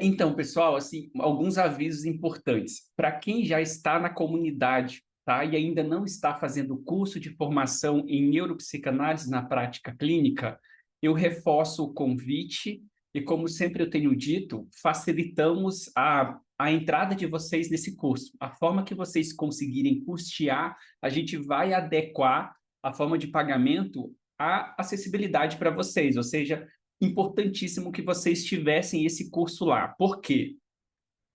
Então, pessoal, assim, alguns avisos importantes. Para quem já está na comunidade, tá, e ainda não está fazendo curso de formação em neuropsicanálise na prática clínica, eu reforço o convite e, como sempre eu tenho dito, facilitamos a entrada de vocês nesse curso. A forma que vocês conseguirem custear, a gente vai adequar a forma de pagamento à acessibilidade para vocês, ou seja, importantíssimo que vocês tivessem esse curso lá. Por quê?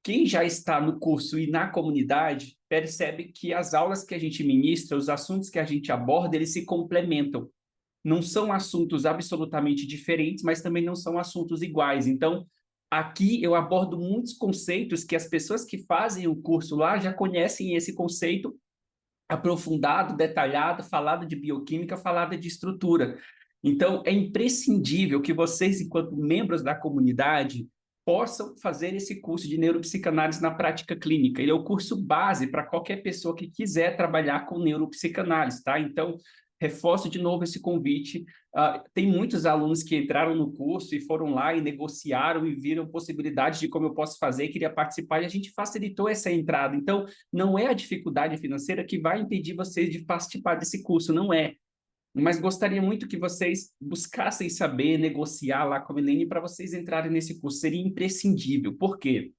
Quem já está no curso e na comunidade percebe que as aulas que a gente ministra, os assuntos que a gente aborda, eles se complementam. Não são assuntos absolutamente diferentes, mas também não são assuntos iguais. Então, aqui eu abordo muitos conceitos que as pessoas que fazem o curso lá já conhecem esse conceito aprofundado, detalhado, falado de bioquímica, falado de estrutura. Então, é imprescindível que vocês, enquanto membros da comunidade, possam fazer esse curso de neuropsicanálise na prática clínica. Ele é o curso base para qualquer pessoa que quiser trabalhar com neuropsicanálise, tá? Então, reforço de novo esse convite. Tem muitos alunos que entraram no curso e foram lá e negociaram e viram possibilidades de como eu posso fazer, queria participar, e a gente facilitou essa entrada. Então, não é a dificuldade financeira que vai impedir vocês de participar desse curso, não é. Mas gostaria muito que vocês buscassem saber, negociar lá com a Milene para vocês entrarem nesse curso. Seria imprescindível. Por quê?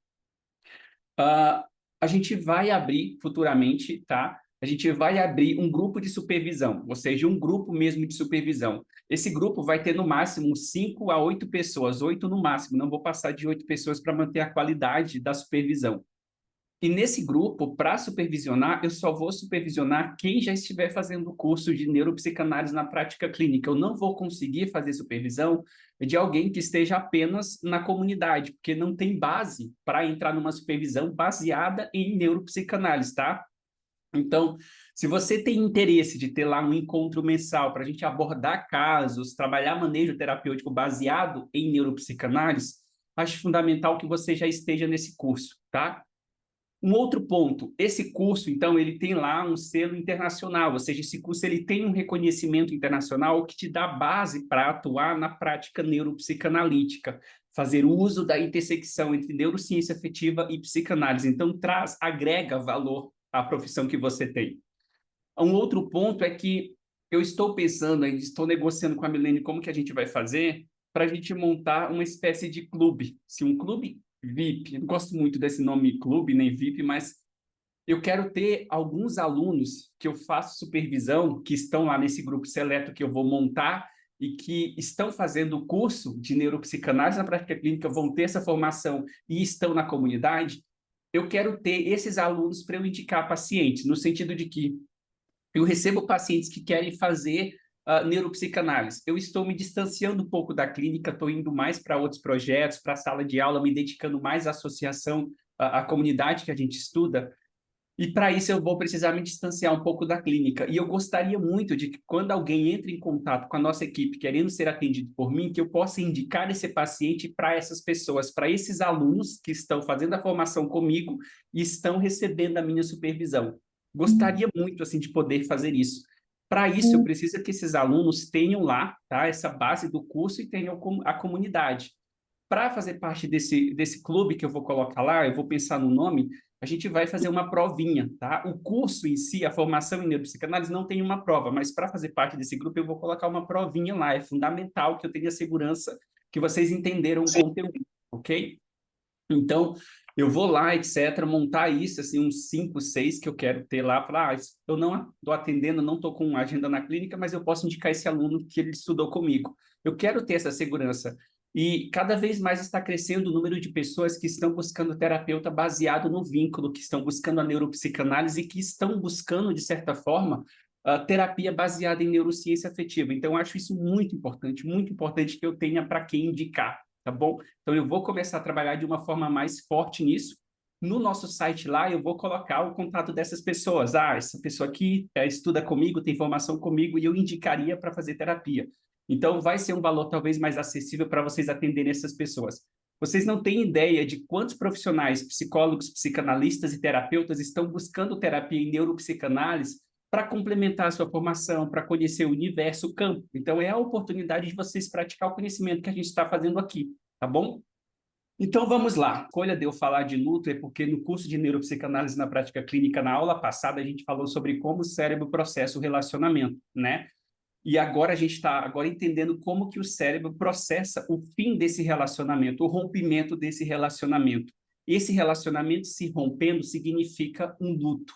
Uh, a gente vai abrir futuramente, tá? A gente vai abrir um grupo de supervisão, ou seja, um grupo mesmo de supervisão. Esse grupo vai ter no máximo 5 a 8 pessoas, 8 no máximo, não vou passar de 8 pessoas para manter a qualidade da supervisão. E nesse grupo, para supervisionar, eu só vou supervisionar quem já estiver fazendo o curso de neuropsicanálise na prática clínica. Eu não vou conseguir fazer supervisão de alguém que esteja apenas na comunidade, porque não tem base para entrar numa supervisão baseada em neuropsicanálise, tá? Então, se você tem interesse de ter lá um encontro mensal para a gente abordar casos, trabalhar manejo terapêutico baseado em neuropsicanálise, acho fundamental que você já esteja nesse curso, tá? Um outro ponto, esse curso, então, ele tem lá um selo internacional, ou seja, esse curso ele tem um reconhecimento internacional que te dá base para atuar na prática neuropsicanalítica, fazer uso da intersecção entre neurociência afetiva e psicanálise. Então, agrega valor à profissão que você tem. Um outro ponto é que eu estou pensando, ainda estou negociando com a Milene como que a gente vai fazer para a gente montar uma espécie de clube. Se um clube VIP, eu não gosto muito desse nome clube nem VIP, mas eu quero ter alguns alunos que eu faço supervisão, que estão lá nesse grupo seleto que eu vou montar e que estão fazendo o curso de neuropsicanálise na prática clínica, vão ter essa formação e estão na comunidade. Eu quero ter esses alunos para eu indicar pacientes, no sentido de que eu recebo pacientes que querem fazer neuropsicanálise. Eu estou me distanciando um pouco da clínica, estou indo mais para outros projetos, para a sala de aula, me dedicando mais à associação, à comunidade que a gente estuda. E para isso eu vou precisar me distanciar um pouco da clínica. E eu gostaria muito de que quando alguém entre em contato com a nossa equipe querendo ser atendido por mim, que eu possa indicar esse paciente para essas pessoas, para esses alunos que estão fazendo a formação comigo e estão recebendo a minha supervisão. Gostaria muito assim de poder fazer isso. Para isso, eu preciso que esses alunos tenham lá, tá, essa base do curso e tenham a comunidade. Para fazer parte desse clube que eu vou colocar lá, eu vou pensar no nome, a gente vai fazer uma provinha, tá? O curso em si, a formação em neuropsicanálise não tem uma prova, mas para fazer parte desse grupo eu vou colocar uma provinha lá. É fundamental que eu tenha segurança que vocês entenderam o conteúdo, ok? Então, eu vou lá, etc., montar isso, assim, uns 5, 6 que eu quero ter lá, falar, eu não estou atendendo, não estou com agenda na clínica, mas eu posso indicar esse aluno que ele estudou comigo. Eu quero ter essa segurança. E cada vez mais está crescendo o número de pessoas que estão buscando terapeuta baseado no vínculo, que estão buscando a neuropsicanálise e que estão buscando, de certa forma, a terapia baseada em neurociência afetiva. Então, eu acho isso muito importante que eu tenha para quem indicar, tá bom? Então, eu vou começar a trabalhar de uma forma mais forte nisso. No nosso site lá, eu vou colocar o contato dessas pessoas. Ah, essa pessoa aqui estuda comigo, tem formação comigo, e eu indicaria para fazer terapia. Então, vai ser um valor talvez mais acessível para vocês atenderem essas pessoas. Vocês não têm ideia de quantos profissionais, psicólogos, psicanalistas e terapeutas estão buscando terapia em neuropsicanálise para complementar a sua formação, para conhecer o universo, o campo. Então, é a oportunidade de vocês praticar o conhecimento que a gente está fazendo aqui, tá bom? Então vamos lá. A escolha de eu falar de luto é porque no curso de neuropsicanálise na prática clínica, na aula passada, a gente falou sobre como o cérebro processa o relacionamento, né? E agora a gente está agora entendendo como que o cérebro processa o fim desse relacionamento, o rompimento desse relacionamento. Esse relacionamento se rompendo significa um luto.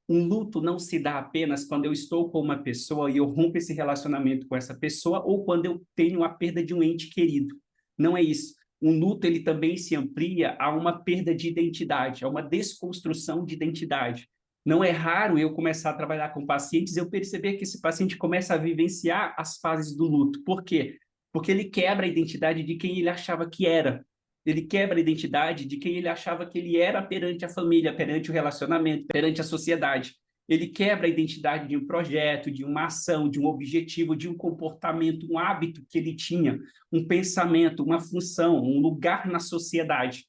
Um luto não se dá apenas quando eu estou com uma pessoa e eu rompo esse relacionamento com essa pessoa ou quando eu tenho a perda de um ente querido. Não é isso. Um luto ele também se amplia a uma perda de identidade, a uma desconstrução de identidade. Não é raro eu começar a trabalhar com pacientes e eu perceber que esse paciente começa a vivenciar as fases do luto. Por quê? Porque ele quebra a identidade de quem ele achava que era. Ele quebra a identidade de quem ele achava que ele era perante a família, perante o relacionamento, perante a sociedade. Ele quebra a identidade de um projeto, de uma ação, de um objetivo, de um comportamento, um hábito que ele tinha, um pensamento, uma função, um lugar na sociedade.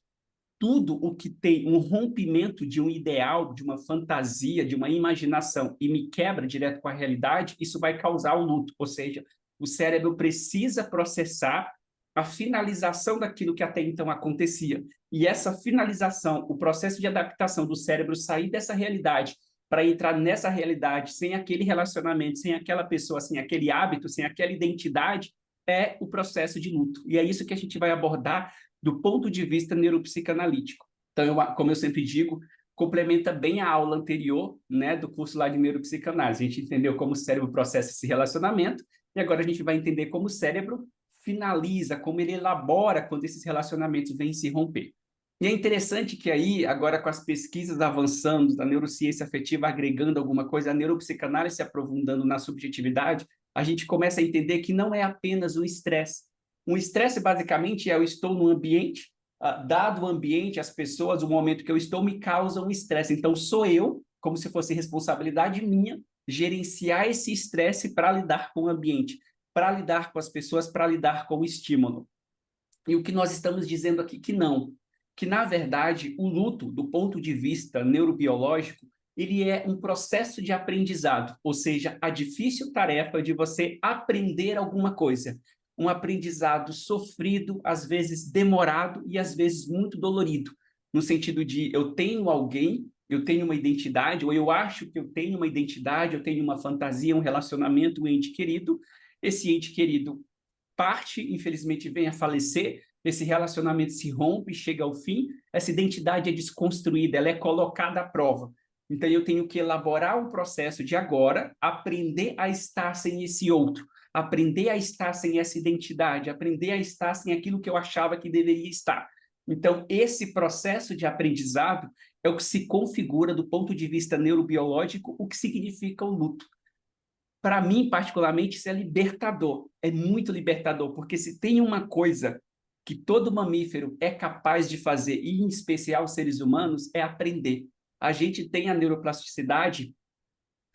Tudo o que tem um rompimento de um ideal, de uma fantasia, de uma imaginação e me quebra direto com a realidade, isso vai causar o luto. Ou seja, o cérebro precisa processar a finalização daquilo que até então acontecia. E essa finalização, o processo de adaptação do cérebro sair dessa realidade para entrar nessa realidade sem aquele relacionamento, sem aquela pessoa, sem aquele hábito, sem aquela identidade, é o processo de luto. E é isso que a gente vai abordar do ponto de vista neuropsicanalítico. Então, como eu sempre digo, complementa bem a aula anterior, né, do curso lá de neuropsicanálise. A gente entendeu como o cérebro processa esse relacionamento e agora a gente vai entender como o cérebro finaliza, como ele elabora quando esses relacionamentos vêm se romper. E é interessante que aí, agora com as pesquisas avançando, da neurociência afetiva agregando alguma coisa, a neuropsicanálise se aprofundando na subjetividade, a gente começa a entender que não é apenas o estresse. Um estresse, basicamente, é eu estou no ambiente, dado o ambiente, as pessoas, o momento que eu estou, me causa um estresse. Então, sou eu, como se fosse responsabilidade minha, gerenciar esse estresse para lidar com o ambiente, para lidar com as pessoas, para lidar com o estímulo. E o que nós estamos dizendo aqui que não, que na verdade o luto, do ponto de vista neurobiológico, ele é um processo de aprendizado, ou seja, a difícil tarefa de você aprender alguma coisa. Um aprendizado sofrido, às vezes demorado e às vezes muito dolorido, no sentido de eu tenho alguém, eu tenho uma identidade, ou eu acho que eu tenho uma identidade, eu tenho uma fantasia, um relacionamento, um ente querido. Esse ente querido parte, infelizmente, vem a falecer, esse relacionamento se rompe, chega ao fim, essa identidade é desconstruída, ela é colocada à prova. Então, eu tenho que elaborar um processo de agora, aprender a estar sem esse outro, aprender a estar sem essa identidade, aprender a estar sem aquilo que eu achava que deveria estar. Então, esse processo de aprendizado é o que se configura do ponto de vista neurobiológico, o que significa o luto. Para mim, particularmente, isso é libertador, é muito libertador, porque se tem uma coisa que todo mamífero é capaz de fazer, e em especial os seres humanos, é aprender. A gente tem a neuroplasticidade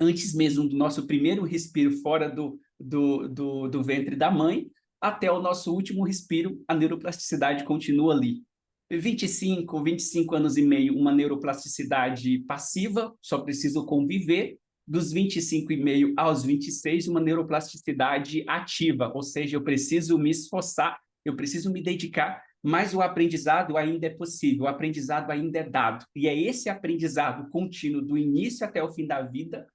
antes mesmo do nosso primeiro respiro fora do ventre da mãe, até o nosso último respiro, a neuroplasticidade continua ali. 25 anos e meio, uma neuroplasticidade passiva, só preciso conviver. Dos 25,5 aos 26, uma neuroplasticidade ativa, ou seja, eu preciso me esforçar, eu preciso me dedicar, mas o aprendizado ainda é possível, o aprendizado ainda é dado. E é esse aprendizado contínuo do início até o fim da vida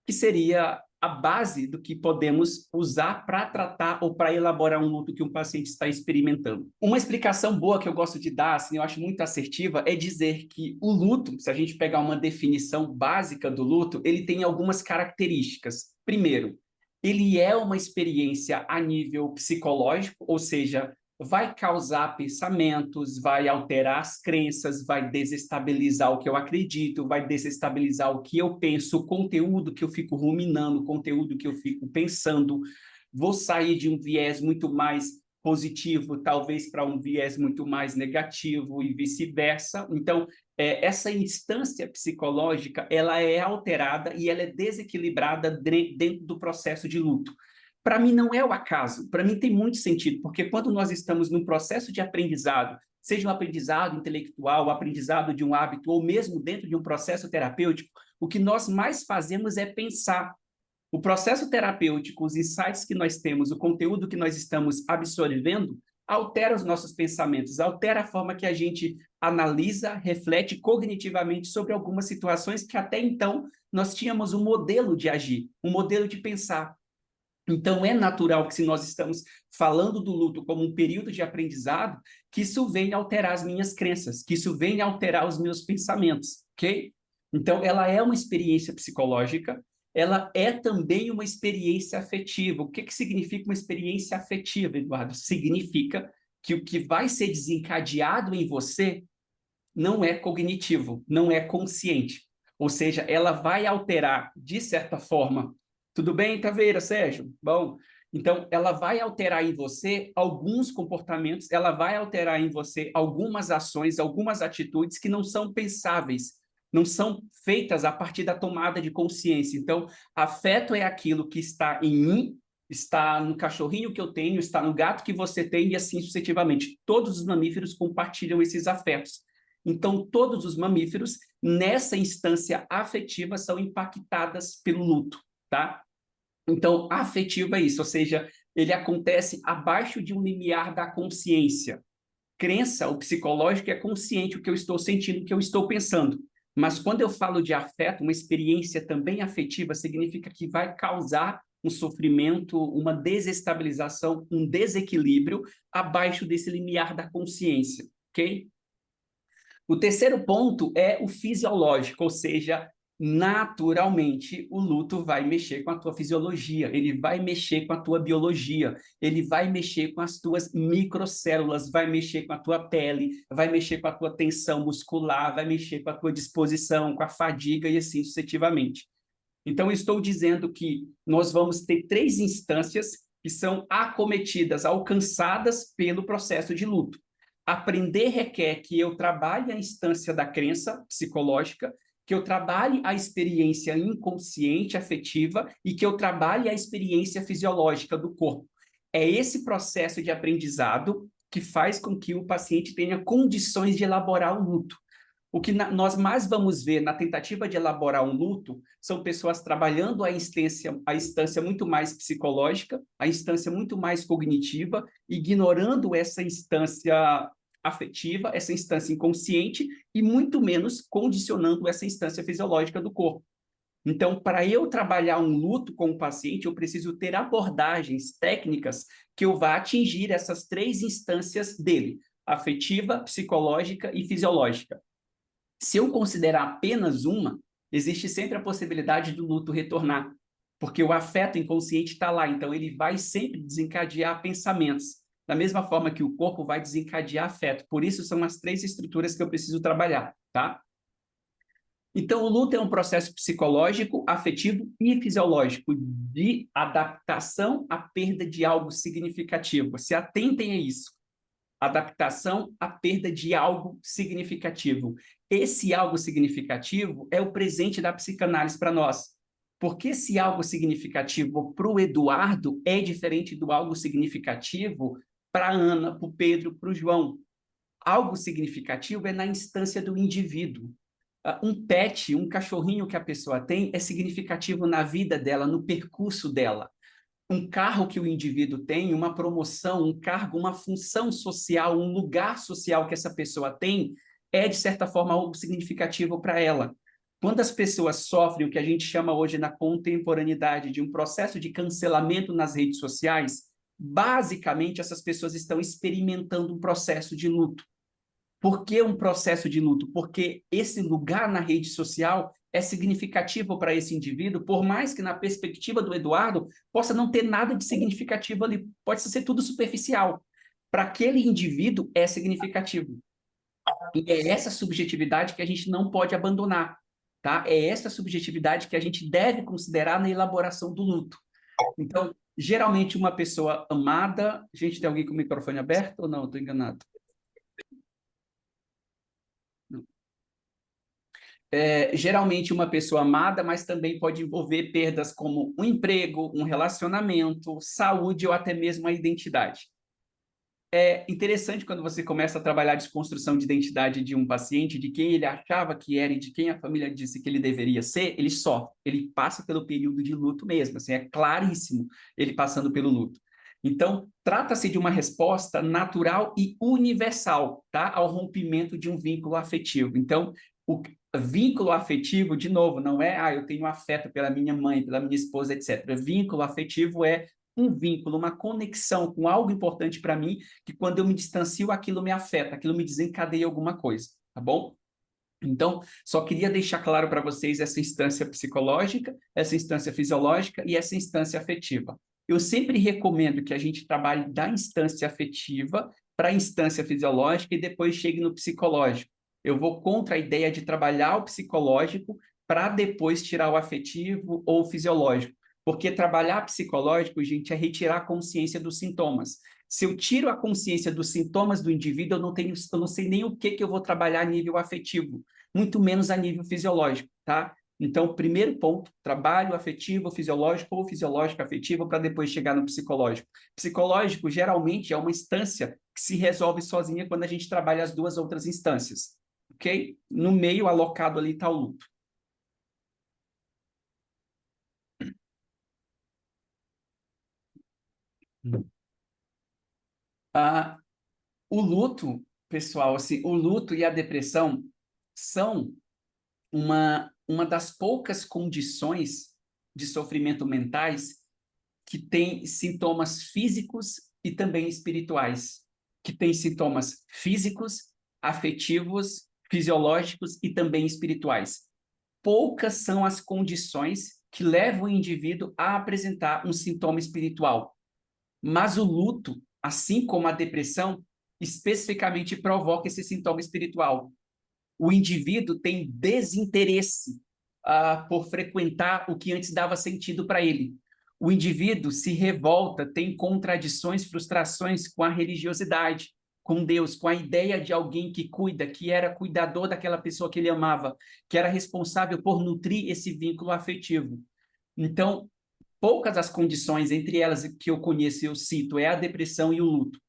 que seria a base do que podemos usar para tratar ou para elaborar um luto que um paciente está experimentando. Uma explicação boa que eu gosto de dar, assim, eu acho muito assertiva, é dizer que o luto, se a gente pegar uma definição básica do luto, ele tem algumas características. Primeiro, ele é uma experiência a nível psicológico, ou seja, vai causar pensamentos, vai alterar as crenças, vai desestabilizar o que eu acredito, vai desestabilizar o que eu penso, o conteúdo que eu fico ruminando, o conteúdo que eu fico pensando. Vou sair de um viés muito mais positivo, talvez para um viés muito mais negativo e vice-versa. Então, essa instância psicológica, ela é alterada e ela é desequilibrada dentro do processo de luto. Para mim não é o acaso, para mim tem muito sentido, porque quando nós estamos num processo de aprendizado, seja um aprendizado intelectual, o aprendizado de um hábito, ou mesmo dentro de um processo terapêutico, o que nós mais fazemos é pensar. O processo terapêutico, os insights que nós temos, o conteúdo que nós estamos absorvendo, altera os nossos pensamentos, altera a forma que a gente analisa, reflete cognitivamente sobre algumas situações que até então nós tínhamos um modelo de agir, um modelo de pensar. Então, é natural que, se nós estamos falando do luto como um período de aprendizado, que isso venha alterar as minhas crenças, que isso venha alterar os meus pensamentos, ok? Então, ela é uma experiência psicológica, ela é também uma experiência afetiva. O que que significa uma experiência afetiva, Eduardo? Significa que o que vai ser desencadeado em você não é cognitivo, não é consciente. Ou seja, ela vai alterar, de certa forma. Tudo bem, Taveira, Sérgio? Bom, então ela vai alterar em você alguns comportamentos, ela vai alterar em você algumas ações, algumas atitudes que não são pensáveis, não são feitas a partir da tomada de consciência. Então, afeto é aquilo que está em mim, está no cachorrinho que eu tenho, está no gato que você tem e assim sucessivamente. Todos os mamíferos compartilham esses afetos. Então, todos os mamíferos, nessa instância afetiva, são impactadas pelo luto, tá? Então, afetivo é isso, ou seja, ele acontece abaixo de um limiar da consciência. Crença, o psicológico, é consciente o que eu estou sentindo, o que eu estou pensando. Mas quando eu falo de afeto, uma experiência também afetiva, significa que vai causar um sofrimento, uma desestabilização, um desequilíbrio abaixo desse limiar da consciência, ok? O terceiro ponto é o fisiológico, ou seja, naturalmente o luto vai mexer com a tua fisiologia, ele vai mexer com a tua biologia, ele vai mexer com as tuas microcélulas, vai mexer com a tua pele, vai mexer com a tua tensão muscular, vai mexer com a tua disposição, com a fadiga e assim sucessivamente. Então, estou dizendo que nós vamos ter três instâncias que são acometidas, alcançadas pelo processo de luto. Aprender requer que eu trabalhe a instância da crença psicológica, que eu trabalhe a experiência inconsciente, afetiva, e que eu trabalhe a experiência fisiológica do corpo. É esse processo de aprendizado que faz com que o paciente tenha condições de elaborar o luto. O que nós mais vamos ver na tentativa de elaborar um luto são pessoas trabalhando a instância muito mais psicológica, a instância muito mais cognitiva, ignorando essa instância afetiva, essa instância inconsciente, e muito menos condicionando essa instância fisiológica do corpo. Então, para eu trabalhar um luto com o paciente, eu preciso ter abordagens técnicas que eu vá atingir essas três instâncias dele: afetiva, psicológica e fisiológica. Se eu considerar apenas uma, existe sempre a possibilidade do luto retornar, porque o afeto inconsciente está lá, então ele vai sempre desencadear pensamentos, da mesma forma que o corpo vai desencadear afeto. Por isso são as três estruturas que eu preciso trabalhar, tá? Então, o luto é um processo psicológico, afetivo e fisiológico de adaptação à perda de algo significativo. Se atentem a isso. Adaptação à perda de algo significativo. Esse algo significativo é o presente da psicanálise para nós. Porque esse algo significativo para o Eduardo é diferente do algo significativo para a Ana, para o Pedro, para o João. Algo significativo é na instância do indivíduo. Um pet, um cachorrinho que a pessoa tem, é significativo na vida dela, no percurso dela. Um carro que o indivíduo tem, uma promoção, um cargo, uma função social, um lugar social que essa pessoa tem, é, de certa forma, algo significativo para ela. Quando as pessoas sofrem o que a gente chama hoje na contemporaneidade de um processo de cancelamento nas redes sociais, basicamente essas pessoas estão experimentando um processo de luto. Por que um processo de luto? Porque esse lugar na rede social é significativo para esse indivíduo, por mais que na perspectiva do Eduardo possa não ter nada de significativo ali, pode ser tudo superficial. Para aquele indivíduo é significativo. E é essa subjetividade que a gente não pode abandonar, tá? É essa subjetividade que a gente deve considerar na elaboração do luto. Então, geralmente uma pessoa amada, gente, tem alguém com o microfone aberto ou não? Estou enganado. Geralmente uma pessoa amada, mas também pode envolver perdas como um emprego, um relacionamento, saúde ou até mesmo a identidade. É interessante quando você começa a trabalhar a desconstrução de identidade de um paciente, de quem ele achava que era e de quem a família disse que ele deveria ser, ele sofre, ele passa pelo período de luto mesmo, assim, é claríssimo ele passando pelo luto. Então, trata-se de uma resposta natural e universal, tá? Ao rompimento de um vínculo afetivo. Então, o vínculo afetivo, de novo, não é, eu tenho afeto pela minha mãe, pela minha esposa, etc. Vínculo afetivo é um vínculo, uma conexão com algo importante para mim, que quando eu me distancio, aquilo me afeta, aquilo me desencadeia alguma coisa, tá bom? Então, só queria deixar claro para vocês essa instância psicológica, essa instância fisiológica e essa instância afetiva. Eu sempre recomendo que a gente trabalhe da instância afetiva para a instância fisiológica e depois chegue no psicológico. Eu vou contra a ideia de trabalhar o psicológico para depois tirar o afetivo ou o fisiológico. Porque trabalhar psicológico, gente, é retirar a consciência dos sintomas. Se eu tiro a consciência dos sintomas do indivíduo, eu não sei nem o que eu vou trabalhar a nível afetivo, muito menos a nível fisiológico, tá? Então, primeiro ponto, trabalho afetivo, fisiológico ou fisiológico afetivo para depois chegar no psicológico. Psicológico, geralmente, é uma instância que se resolve sozinha quando a gente trabalha as duas outras instâncias, ok? No meio, alocado ali, está o luto. Ah, o luto, pessoal, assim, o luto e a depressão são uma das poucas condições de sofrimento mentais que tem sintomas físicos e também espirituais, que tem sintomas físicos, afetivos, fisiológicos e também espirituais. Poucas são as condições que levam o indivíduo a apresentar um sintoma espiritual, mas o luto, assim como a depressão, especificamente provoca esse sintoma espiritual. O indivíduo tem desinteresse por frequentar o que antes dava sentido para ele. O indivíduo se revolta, tem contradições, frustrações com a religiosidade, com Deus, com a ideia de alguém que cuida, que era cuidador daquela pessoa que ele amava, que era responsável por nutrir esse vínculo afetivo. Então, poucas as condições, entre elas que eu conheço e eu cito, é a depressão e o luto.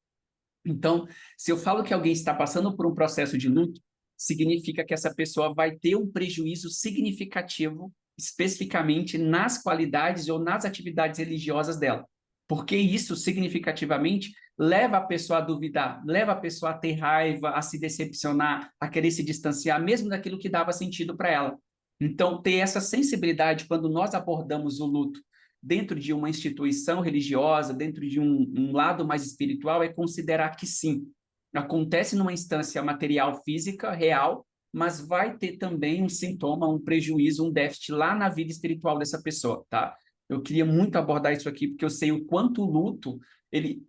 Então, se eu falo que alguém está passando por um processo de luto, significa que essa pessoa vai ter um prejuízo significativo, especificamente nas qualidades ou nas atividades religiosas dela. Porque isso, significativamente, leva a pessoa a duvidar, leva a pessoa a ter raiva, a se decepcionar, a querer se distanciar, mesmo daquilo que dava sentido para ela. Então, ter essa sensibilidade quando nós abordamos o luto dentro de uma instituição religiosa, dentro de um lado mais espiritual, é considerar que sim, acontece numa instância material física, real, mas vai ter também um sintoma, um prejuízo, um déficit lá na vida espiritual dessa pessoa, tá? Eu queria muito abordar isso aqui, porque eu sei o quanto o luto, ele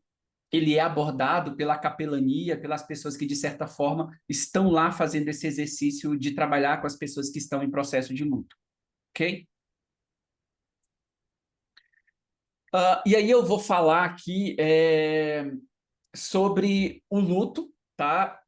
é abordado pela capelania, pelas pessoas que, de certa forma, estão lá fazendo esse exercício de trabalhar com as pessoas que estão em processo de luto, ok? E aí eu vou falar aqui sobre o luto, tá?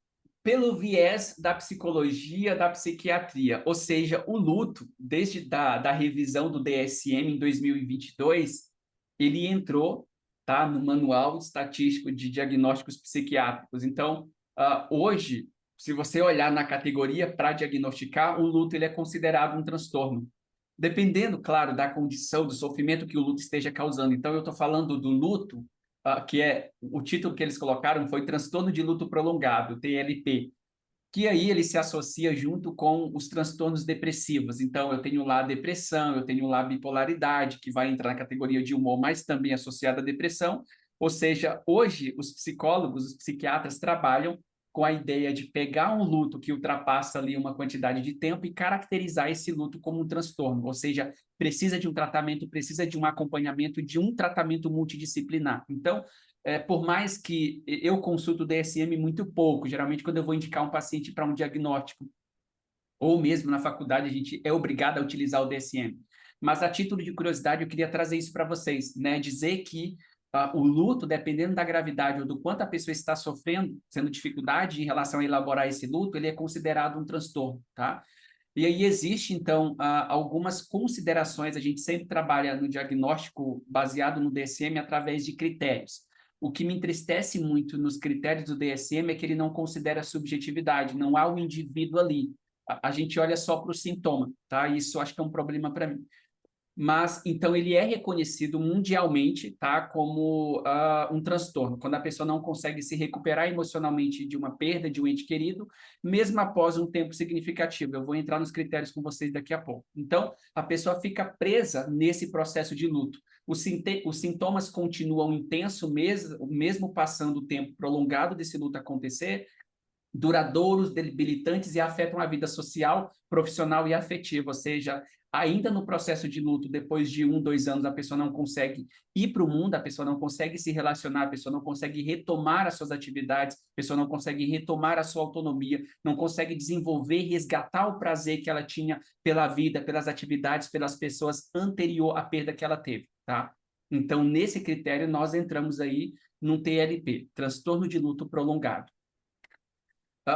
Pelo viés da psicologia, da psiquiatria, ou seja, o luto, desde da revisão do DSM em 2022, ele entrou, tá, no Manual Estatístico de Diagnósticos Psiquiátricos. Então, hoje, se você olhar na categoria para diagnosticar, o luto ele é considerado um transtorno. Dependendo, claro, da condição, do sofrimento que o luto esteja causando. Então, eu estou falando do luto, que é o título que eles colocaram foi Transtorno de Luto Prolongado, TLP, que aí ele se associa junto com os transtornos depressivos. Então, eu tenho lá a depressão, eu tenho lá a bipolaridade, que vai entrar na categoria de humor, mas também associada à depressão. Ou seja, hoje os psicólogos, os psiquiatras trabalham com a ideia de pegar um luto que ultrapassa ali uma quantidade de tempo e caracterizar esse luto como um transtorno, ou seja, precisa de um tratamento, precisa de um acompanhamento, de um tratamento multidisciplinar. Então, por mais que eu consulto o DSM muito pouco, geralmente quando eu vou indicar um paciente para um diagnóstico, ou mesmo na faculdade, a gente é obrigado a utilizar o DSM. Mas a título de curiosidade, eu queria trazer isso para vocês, né? Dizer que o luto, dependendo da gravidade ou do quanto a pessoa está sofrendo, sendo dificuldade em relação a elaborar esse luto, ele é considerado um transtorno, tá? E aí existe, então, algumas considerações, a gente sempre trabalha no diagnóstico baseado no DSM através de critérios. O que me entristece muito nos critérios do DSM é que ele não considera subjetividade, não há o indivíduo ali. A gente olha só para o sintoma, tá? Isso acho que é um problema para mim. mas então ele é reconhecido mundialmente, tá, como um transtorno, quando a pessoa não consegue se recuperar emocionalmente de uma perda de um ente querido, mesmo após um tempo significativo. Eu vou entrar nos critérios com vocês daqui a pouco. Então, a pessoa fica presa nesse processo de luto. Os sintomas continuam intensos mesmo passando o tempo prolongado desse luto acontecer, duradouros, debilitantes e afetam a vida social, profissional e afetiva, ou seja, ainda no processo de luto, depois de 2 anos, a pessoa não consegue ir para o mundo, a pessoa não consegue se relacionar, a pessoa não consegue retomar as suas atividades, a pessoa não consegue retomar a sua autonomia, não consegue desenvolver, resgatar o prazer que ela tinha pela vida, pelas atividades, pelas pessoas anterior à perda que ela teve, tá? Então, nesse critério, nós entramos aí num TLP, transtorno de luto prolongado.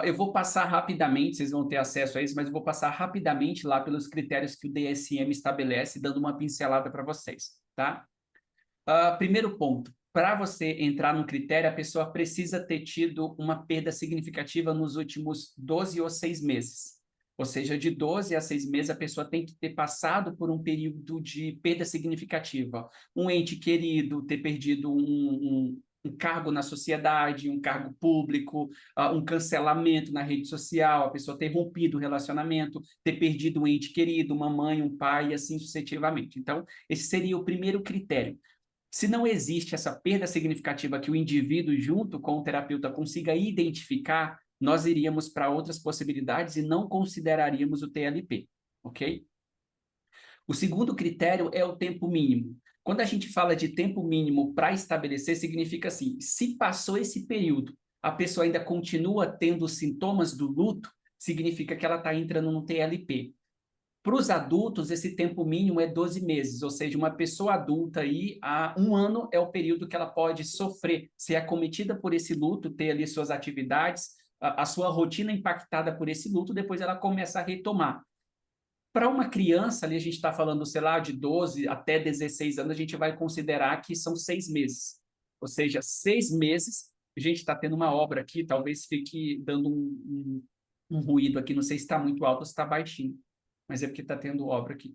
Eu vou passar rapidamente, vocês vão ter acesso a isso, mas eu vou passar rapidamente lá pelos critérios que o DSM estabelece, dando uma pincelada para vocês, tá? Primeiro ponto, para você entrar no critério, a pessoa precisa ter tido uma perda significativa nos últimos 12 ou 6 meses. Ou seja, de 12 a 6 meses, a pessoa tem que ter passado por um período de perda significativa. Um ente querido, ter perdido um cargo na sociedade, um cargo público, um cancelamento na rede social, a pessoa ter rompido o relacionamento, ter perdido um ente querido, uma mãe, um pai, e assim sucessivamente. Então, esse seria o primeiro critério. Se não existe essa perda significativa que o indivíduo, junto com o terapeuta, consiga identificar, nós iríamos para outras possibilidades e não consideraríamos o TLP, ok? O segundo critério é o tempo mínimo. Quando a gente fala de tempo mínimo para estabelecer, significa assim, se passou esse período, a pessoa ainda continua tendo sintomas do luto, significa que ela está entrando no TLP. Para os adultos, esse tempo mínimo é 12 meses, ou seja, uma pessoa adulta aí, há 1 ano é o período que ela pode sofrer, ser acometida por esse luto, ter ali suas atividades, a sua rotina impactada por esse luto, depois ela começa a retomar. Para uma criança, ali a gente está falando, sei lá, de 12 até 16 anos, a gente vai considerar que são 6 meses. Ou seja, 6 meses, a gente está tendo uma obra aqui, talvez fique dando um ruído aqui, não sei se está muito alto ou se está baixinho, mas é porque está tendo obra aqui.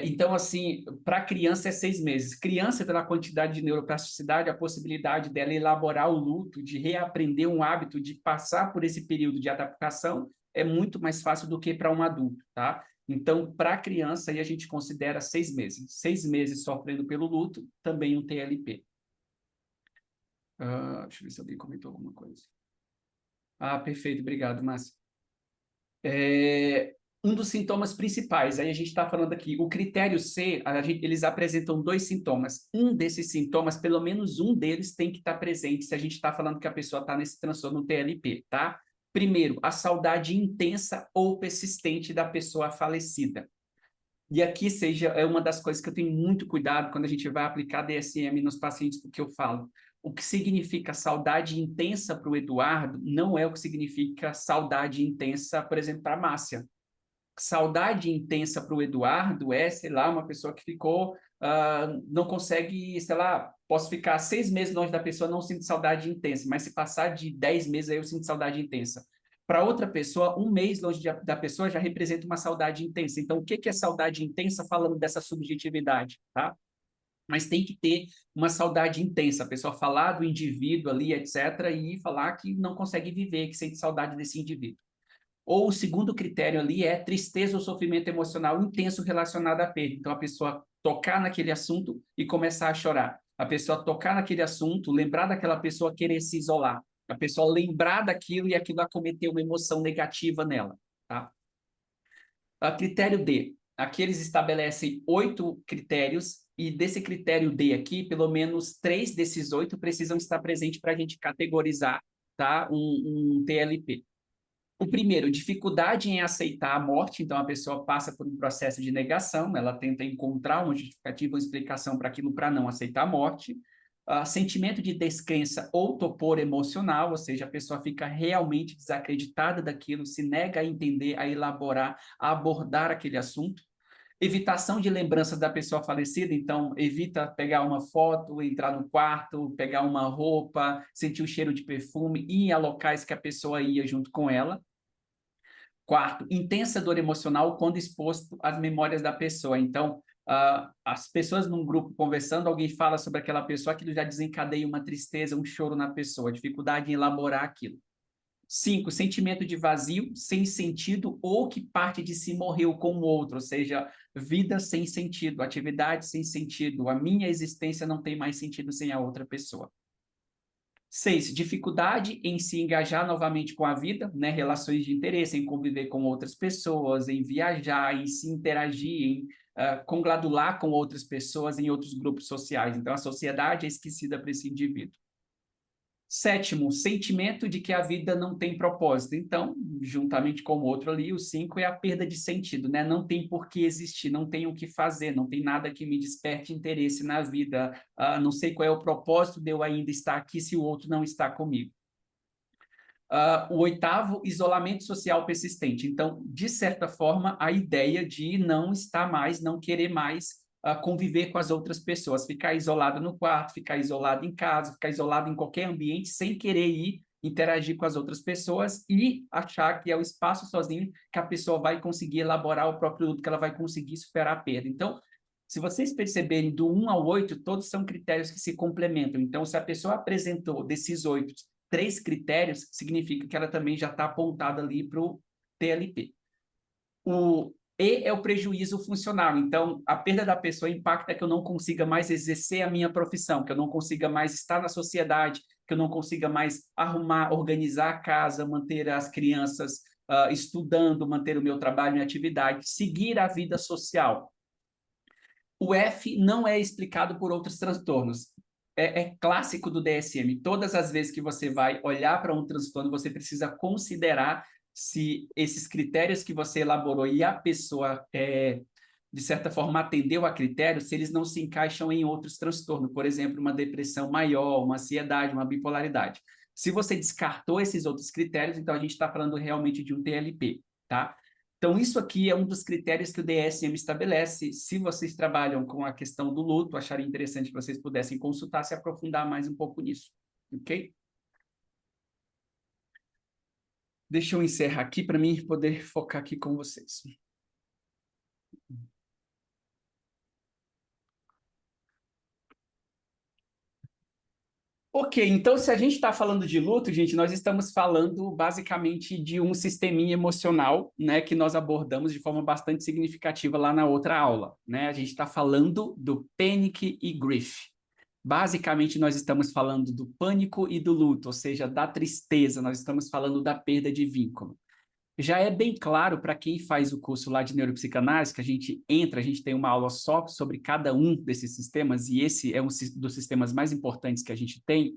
Então, assim, para criança é 6 meses. Criança, pela quantidade de neuroplasticidade, a possibilidade dela elaborar o luto, de reaprender um hábito, de passar por esse período de adaptação, é muito mais fácil do que para um adulto, tá? Então, para a criança, aí a gente considera 6 meses. 6 meses sofrendo pelo luto, também um TLP. Deixa eu ver se alguém comentou alguma coisa. Perfeito, obrigado, Márcio. Um dos sintomas principais, aí a gente está falando aqui, o critério C, eles apresentam 2 sintomas. Um desses sintomas, pelo menos um deles, tem que estar presente se a gente está falando que a pessoa está nesse transtorno TLP, tá? Primeiro, a saudade intensa ou persistente da pessoa falecida. E aqui é uma das coisas que eu tenho muito cuidado quando a gente vai aplicar DSM nos pacientes, porque eu falo, o que significa saudade intensa para o Eduardo não é o que significa saudade intensa, por exemplo, para a Márcia. Saudade intensa para o Eduardo é, sei lá, uma pessoa que ficou, não consegue, sei lá, posso ficar 6 meses longe da pessoa, não sinto saudade intensa, mas se passar de 10 meses, aí eu sinto saudade intensa. Para outra pessoa, 1 mês longe da pessoa já representa uma saudade intensa. Então, o que é saudade intensa falando dessa subjetividade, tá? Mas tem que ter uma saudade intensa, a pessoa falar do indivíduo ali, etc., e falar que não consegue viver, que sente saudade desse indivíduo. Ou o segundo critério ali é tristeza ou sofrimento emocional intenso relacionado à perda. Então, a pessoa tocar naquele assunto e começar a chorar. A pessoa tocar naquele assunto, lembrar daquela pessoa, querer se isolar. A pessoa lembrar daquilo e aquilo acometer uma emoção negativa nela. Tá? Critério D. Aqui eles estabelecem 8 critérios e desse critério D aqui, pelo menos 3 desses 8 precisam estar presentes para a gente categorizar, tá? um TLP. O primeiro, dificuldade em aceitar a morte, então a pessoa passa por um processo de negação, ela tenta encontrar uma justificativa, uma explicação para aquilo para não aceitar a morte. Sentimento de descrença ou topor emocional, ou seja, a pessoa fica realmente desacreditada daquilo, se nega a entender, a elaborar, a abordar aquele assunto. Evitação de lembranças da pessoa falecida, então evita pegar uma foto, entrar no quarto, pegar uma roupa, sentir o cheiro de perfume, ir a locais que a pessoa ia junto com ela. Quarto, intensa dor emocional quando exposto às memórias da pessoa. Então, as pessoas num grupo conversando, alguém fala sobre aquela pessoa, aquilo já desencadeia uma tristeza, um choro na pessoa, dificuldade em elaborar aquilo. 5, sentimento de vazio, sem sentido, ou que parte de si morreu com o outro, ou seja, vida sem sentido, atividade sem sentido, a minha existência não tem mais sentido sem a outra pessoa. 6, dificuldade em se engajar novamente com a vida, né? Relações de interesse, em conviver com outras pessoas, em viajar, em se interagir, em congradular com outras pessoas em outros grupos sociais. Então, a sociedade é esquecida para esse indivíduo. 7, sentimento de que a vida não tem propósito. Então, juntamente com o outro ali, o 5 é a perda de sentido, né? Não tem por que existir, não tem o que fazer, não tem nada que me desperte interesse na vida, não sei qual é o propósito de eu ainda estar aqui se o outro não está comigo. O 8º, isolamento social persistente. Então, de certa forma, a ideia de não estar mais, não querer mais conviver com as outras pessoas, ficar isolado no quarto, ficar isolado em casa, ficar isolado em qualquer ambiente, sem querer ir interagir com as outras pessoas e achar que é o espaço sozinho que a pessoa vai conseguir elaborar o próprio luto, que ela vai conseguir superar a perda. Então, se vocês perceberem, do 1 ao 8, todos são critérios que se complementam. Então, se a pessoa apresentou desses 8, 3 critérios, significa que ela também já está apontada ali para o TLP. O E é o prejuízo funcional. Então, a perda da pessoa impacta que eu não consiga mais exercer a minha profissão, que eu não consiga mais estar na sociedade, que eu não consiga mais arrumar, organizar a casa, manter as crianças estudando, manter o meu trabalho em atividade, seguir a vida social. O F não é explicado por outros transtornos. É clássico do DSM. Todas as vezes que você vai olhar para um transtorno, você precisa considerar se esses critérios que você elaborou e a pessoa, de certa forma, atendeu a critérios, se eles não se encaixam em outros transtornos. Por exemplo, uma depressão maior, uma ansiedade, uma bipolaridade. Se você descartou esses outros critérios, então a gente está falando realmente de um TLP, tá? Então, isso aqui é um dos critérios que o DSM estabelece. Se vocês trabalham com a questão do luto, acharia interessante que vocês pudessem consultar, se aprofundar mais um pouco nisso, ok? Deixa eu encerrar aqui para mim poder focar aqui com vocês. Ok, então se a gente está falando de luto, gente, nós estamos falando basicamente de um sisteminha emocional, né, que nós abordamos de forma bastante significativa lá na outra aula, né? A gente está falando do panic e grief. Basicamente, nós estamos falando do pânico e do luto, ou seja, da tristeza, nós estamos falando da perda de vínculo. Já é bem claro para quem faz o curso lá de neuropsicanálise, que a gente entra, a gente tem uma aula só sobre cada um desses sistemas, e esse é um dos sistemas mais importantes que a gente tem.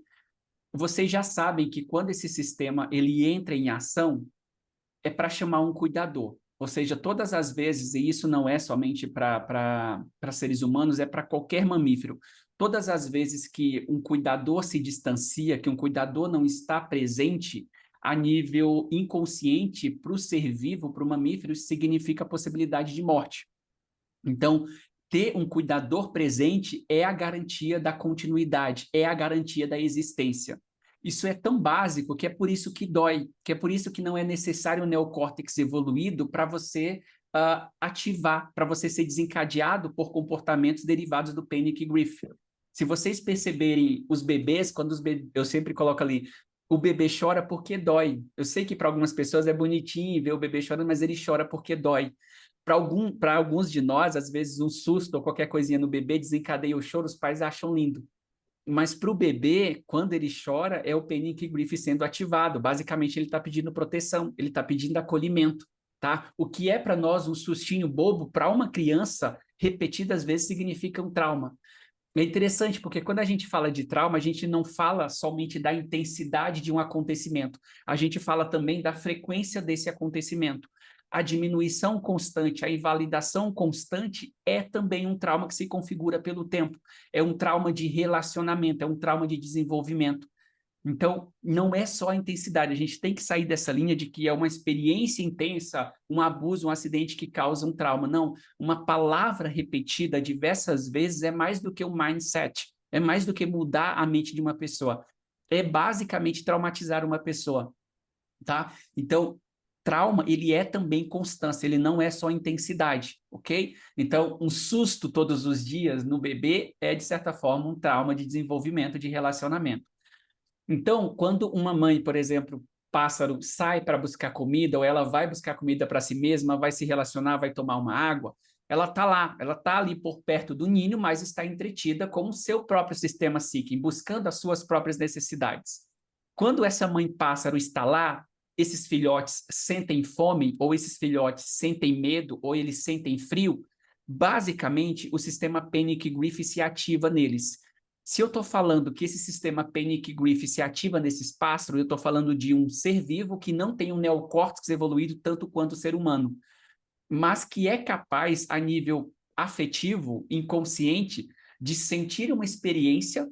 Vocês já sabem que quando esse sistema ele entra em ação, é para chamar um cuidador. Ou seja, todas as vezes, e isso não é somente para seres humanos, é para qualquer mamífero. Todas as vezes que um cuidador se distancia, que um cuidador não está presente, a nível inconsciente, para o ser vivo, para o mamífero, isso significa a possibilidade de morte. Então, ter um cuidador presente é a garantia da continuidade, é a garantia da existência. Isso é tão básico que é por isso que dói, que é por isso que não é necessário um neocórtex evoluído para você ativar, para você ser desencadeado por comportamentos derivados do panic e grief. Se vocês perceberem os bebês, eu sempre coloco ali, o bebê chora porque dói. Eu sei que para algumas pessoas é bonitinho ver o bebê chorando, mas ele chora porque dói. Para alguns de nós, às vezes um susto ou qualquer coisinha no bebê desencadeia o choro, os pais acham lindo. Mas para o bebê, quando ele chora, é o panic grief sendo ativado. Basicamente, ele está pedindo proteção, ele está pedindo acolhimento, tá? O que é para nós um sustinho bobo, para uma criança, repetidas vezes significa um trauma. É interessante, porque quando a gente fala de trauma, a gente não fala somente da intensidade de um acontecimento, a gente fala também da frequência desse acontecimento. A diminuição constante, a invalidação constante é também um trauma que se configura pelo tempo. É um trauma de relacionamento, é um trauma de desenvolvimento. Então, não é só a intensidade, a gente tem que sair dessa linha de que é uma experiência intensa, um abuso, um acidente que causa um trauma. Não, uma palavra repetida diversas vezes é mais do que um mindset, é mais do que mudar a mente de uma pessoa. É basicamente traumatizar uma pessoa, tá? Então, trauma, ele é também constância, ele não é só intensidade, ok? Então, um susto todos os dias no bebê é, de certa forma, um trauma de desenvolvimento de relacionamento. Então, quando uma mãe, por exemplo, pássaro, sai para buscar comida, ou ela vai buscar comida para si mesma, vai se relacionar, vai tomar uma água, ela está lá, ela está ali por perto do ninho, mas está entretida com o seu próprio sistema psíquico, buscando as suas próprias necessidades. Quando essa mãe pássaro está lá, esses filhotes sentem fome, ou esses filhotes sentem medo, ou eles sentem frio, basicamente o sistema Panic-Grief se ativa neles. Se eu estou falando que esse sistema Panic-Grief se ativa nesses pássaros, eu estou falando de um ser vivo que não tem um neocórtex evoluído tanto quanto o ser humano, mas que é capaz, a nível afetivo, inconsciente, de sentir uma experiência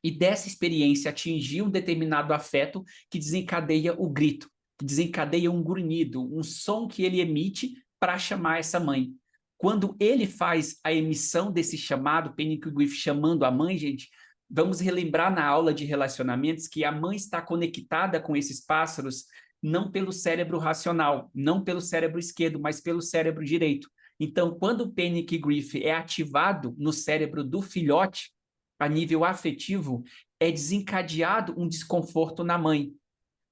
e dessa experiência atingir um determinado afeto que desencadeia o grito, que desencadeia um grunhido, um som que ele emite para chamar essa mãe. Quando ele faz a emissão desse chamado, Panic-Grief chamando a mãe, gente, vamos relembrar na aula de relacionamentos que a mãe está conectada com esses pássaros não pelo cérebro racional, não pelo cérebro esquerdo, mas pelo cérebro direito. Então, quando o Panic-Grief é ativado no cérebro do filhote, a nível afetivo, é desencadeado um desconforto na mãe.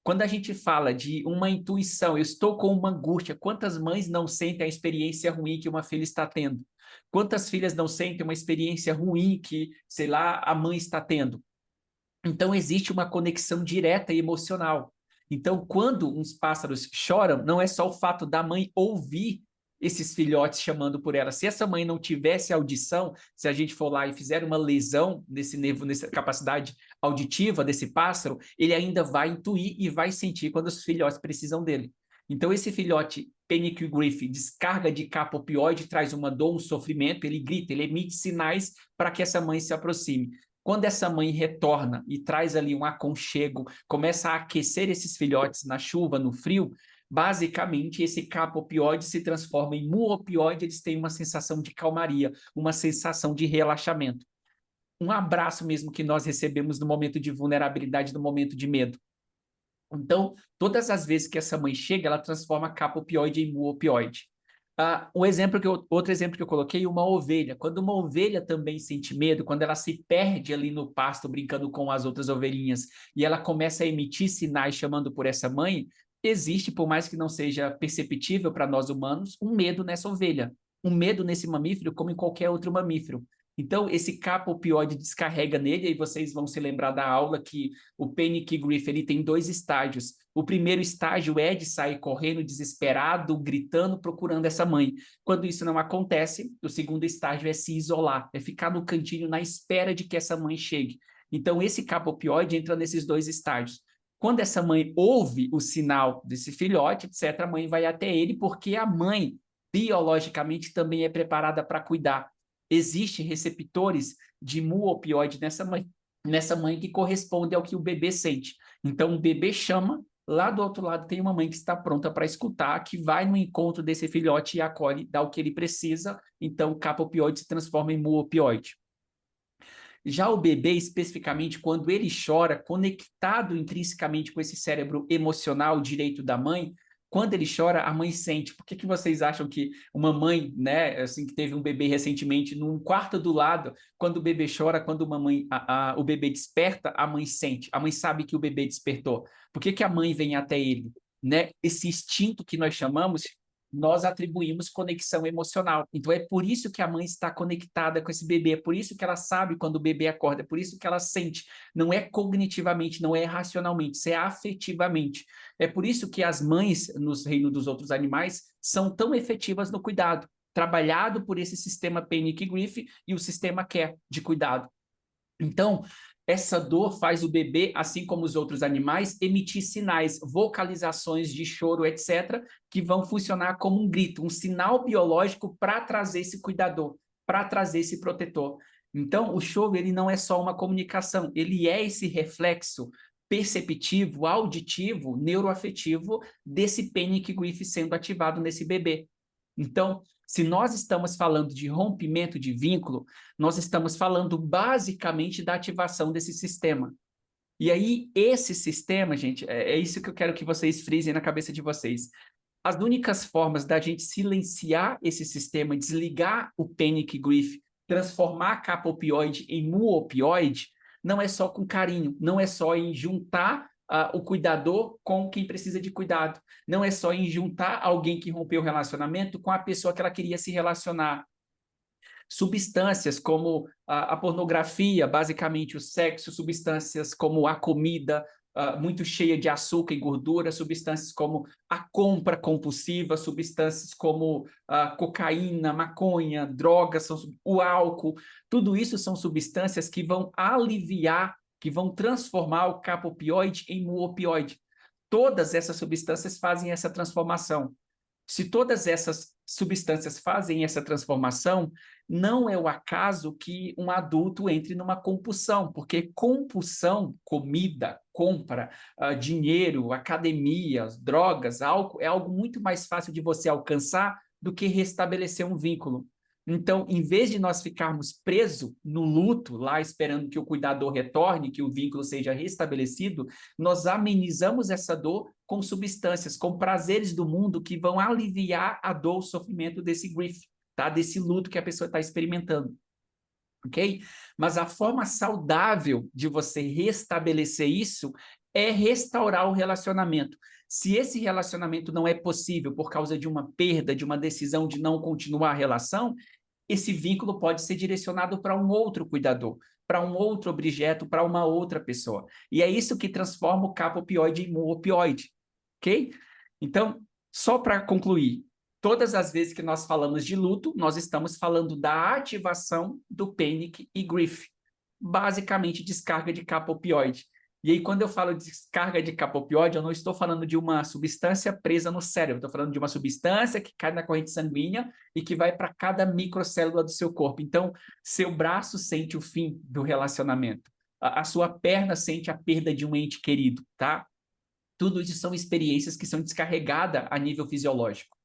Quando a gente fala de uma intuição, eu estou com uma angústia, quantas mães não sentem a experiência ruim que uma filha está tendo? Quantas filhas não sentem uma experiência ruim que, sei lá, a mãe está tendo? Então, existe uma conexão direta e emocional. Então, quando uns pássaros choram, não é só o fato da mãe ouvir esses filhotes chamando por ela. Se essa mãe não tivesse audição, se a gente for lá e fizer uma lesão nesse nervo, nessa capacidade auditiva desse pássaro, ele ainda vai intuir e vai sentir quando os filhotes precisam dele. Então, esse filhote Panic-Grief, descarga de capa opioide, traz uma dor, um sofrimento, ele grita, ele emite sinais para que essa mãe se aproxime. Quando essa mãe retorna e traz ali um aconchego, começa a aquecer esses filhotes na chuva, no frio, basicamente esse capa opioide se transforma em mu opioide, eles têm uma sensação de calmaria, uma sensação de relaxamento. Um abraço mesmo que nós recebemos no momento de vulnerabilidade, no momento de medo. Então, todas as vezes que essa mãe chega, ela transforma a capa opioide em mu opioide. Outro exemplo que eu coloquei, uma ovelha. Quando uma ovelha também sente medo, quando ela se perde ali no pasto brincando com as outras ovelhinhas e ela começa a emitir sinais chamando por essa mãe, existe, por mais que não seja perceptível para nós humanos, um medo nessa ovelha, um medo nesse mamífero como em qualquer outro mamífero. Então, esse capa opioide descarrega nele, e vocês vão se lembrar da aula que o Panic-Grief ele tem dois estágios. O primeiro estágio é de sair correndo, desesperado, gritando, procurando essa mãe. Quando isso não acontece, o segundo estágio é se isolar, é ficar no cantinho na espera de que essa mãe chegue. Então, esse capa opioide entra nesses dois estágios. Quando essa mãe ouve o sinal desse filhote, etc., a mãe vai até ele, porque a mãe, biologicamente, também é preparada para cuidar. Existem receptores de mu opioide nessa mãe que corresponde ao que o bebê sente. Então, o bebê chama, lá do outro lado tem uma mãe que está pronta para escutar, que vai no encontro desse filhote e acolhe, dá o que ele precisa, então o capa opioide se transforma em mu opioide. Já o bebê, especificamente, quando ele chora, conectado intrinsecamente com esse cérebro emocional direito da mãe, quando ele chora, a mãe sente. Por que vocês acham que uma mãe, né, assim, que teve um bebê recentemente, num quarto do lado, quando o bebê chora, quando o bebê desperta, a mãe sente, a mãe sabe que o bebê despertou. Por que a mãe vem até ele? Né? Esse instinto que nós chamamos, nós atribuímos conexão emocional. Então, é por isso que a mãe está conectada com esse bebê, é por isso que ela sabe quando o bebê acorda, é por isso que ela sente. Não é cognitivamente, não é racionalmente, isso é afetivamente. É por isso que as mães, nos reinos dos outros animais, são tão efetivas no cuidado, trabalhado por esse sistema Panic-Grief e o sistema Care de cuidado. Então, essa dor faz o bebê, assim como os outros animais, emitir sinais, vocalizações de choro, etc., que vão funcionar como um grito, um sinal biológico para trazer esse cuidador, para trazer esse protetor. Então, o choro ele não é só uma comunicação, ele é esse reflexo perceptivo, auditivo, neuroafetivo desse Panic-Grief sendo ativado nesse bebê. Então, se nós estamos falando de rompimento de vínculo, nós estamos falando basicamente da ativação desse sistema. E aí, esse sistema, gente, é isso que eu quero que vocês frisem na cabeça de vocês. As únicas formas da gente silenciar esse sistema, desligar o panic grief, transformar a capa opioide em mu-opioide, não é só com carinho, não é só em juntar o cuidador com quem precisa de cuidado, não é só em juntar alguém que rompeu o relacionamento com a pessoa que ela queria se relacionar. Substâncias como a pornografia, basicamente o sexo, substâncias como a comida, muito cheia de açúcar e gordura, substâncias como a compra compulsiva, substâncias como cocaína, maconha, drogas, o álcool, tudo isso são substâncias que vão aliviar, que vão transformar o capopioide em muopioide. Todas essas substâncias fazem essa transformação. Se todas essas substâncias fazem essa transformação, não é o acaso que um adulto entre numa compulsão, porque compulsão, comida, compra, dinheiro, academia, drogas, álcool, é algo muito mais fácil de você alcançar do que restabelecer um vínculo. Então, em vez de nós ficarmos presos no luto, lá esperando que o cuidador retorne, que o vínculo seja restabelecido, nós amenizamos essa dor com substâncias, com prazeres do mundo que vão aliviar a dor, o sofrimento desse grief, tá? Desse luto que a pessoa está experimentando. Ok? Mas a forma saudável de você restabelecer isso é restaurar o relacionamento. Se esse relacionamento não é possível por causa de uma perda, de uma decisão de não continuar a relação, esse vínculo pode ser direcionado para um outro cuidador, para um outro objeto, para uma outra pessoa. E é isso que transforma o capopioide em muopioide, ok? Então, só para concluir, todas as vezes que nós falamos de luto, nós estamos falando da ativação do panic e grief, basicamente descarga de capopioide. E aí, quando eu falo de descarga de capopioide, eu não estou falando de uma substância presa no cérebro, estou falando de uma substância que cai na corrente sanguínea e que vai para cada microcélula do seu corpo. Então, seu braço sente o fim do relacionamento, a sua perna sente a perda de um ente querido, tá? Tudo isso são experiências que são descarregadas a nível fisiológico.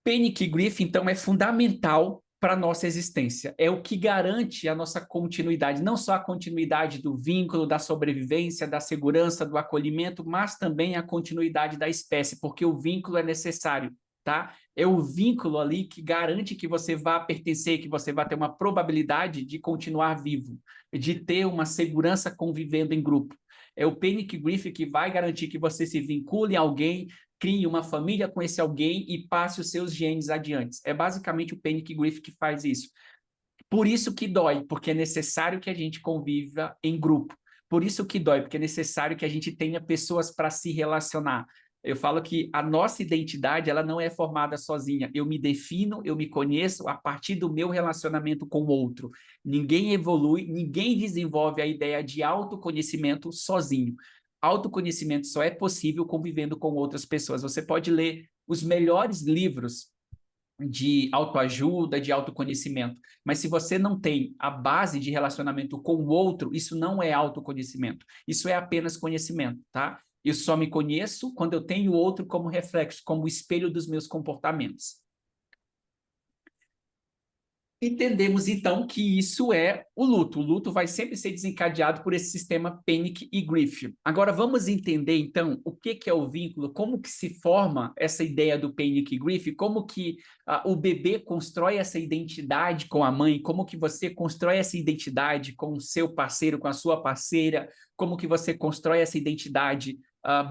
Panic grief, então, é fundamental para a nossa existência. É o que garante a nossa continuidade, não só a continuidade do vínculo, da sobrevivência, da segurança, do acolhimento, mas também a continuidade da espécie, porque o vínculo é necessário, tá? É o vínculo ali que garante que você vá pertencer, que você vá ter uma probabilidade de continuar vivo, de ter uma segurança convivendo em grupo. É o panic grief que vai garantir que você se vincule a alguém, crie uma família com esse alguém e passe os seus genes adiante. É basicamente o panic grief que faz isso. Por isso que dói, porque é necessário que a gente conviva em grupo. Por isso que dói, porque é necessário que a gente tenha pessoas para se relacionar. Eu falo que a nossa identidade, ela não é formada sozinha. Eu me defino, eu me conheço a partir do meu relacionamento com o outro. Ninguém evolui, ninguém desenvolve a ideia de autoconhecimento sozinho. Autoconhecimento só é possível convivendo com outras pessoas. Você pode ler os melhores livros de autoajuda, de autoconhecimento. Mas se você não tem a base de relacionamento com o outro, isso não é autoconhecimento. Isso é apenas conhecimento, tá? Eu só me conheço quando eu tenho o outro como reflexo, como espelho dos meus comportamentos. Entendemos, então, que isso é o luto. O luto vai sempre ser desencadeado por esse sistema panic e grief. Agora, vamos entender, então, o que é o vínculo, como que se forma essa ideia do panic e grief, como que o bebê constrói essa identidade com a mãe, como que você constrói essa identidade com o seu parceiro, com a sua parceira, como que você constrói essa identidade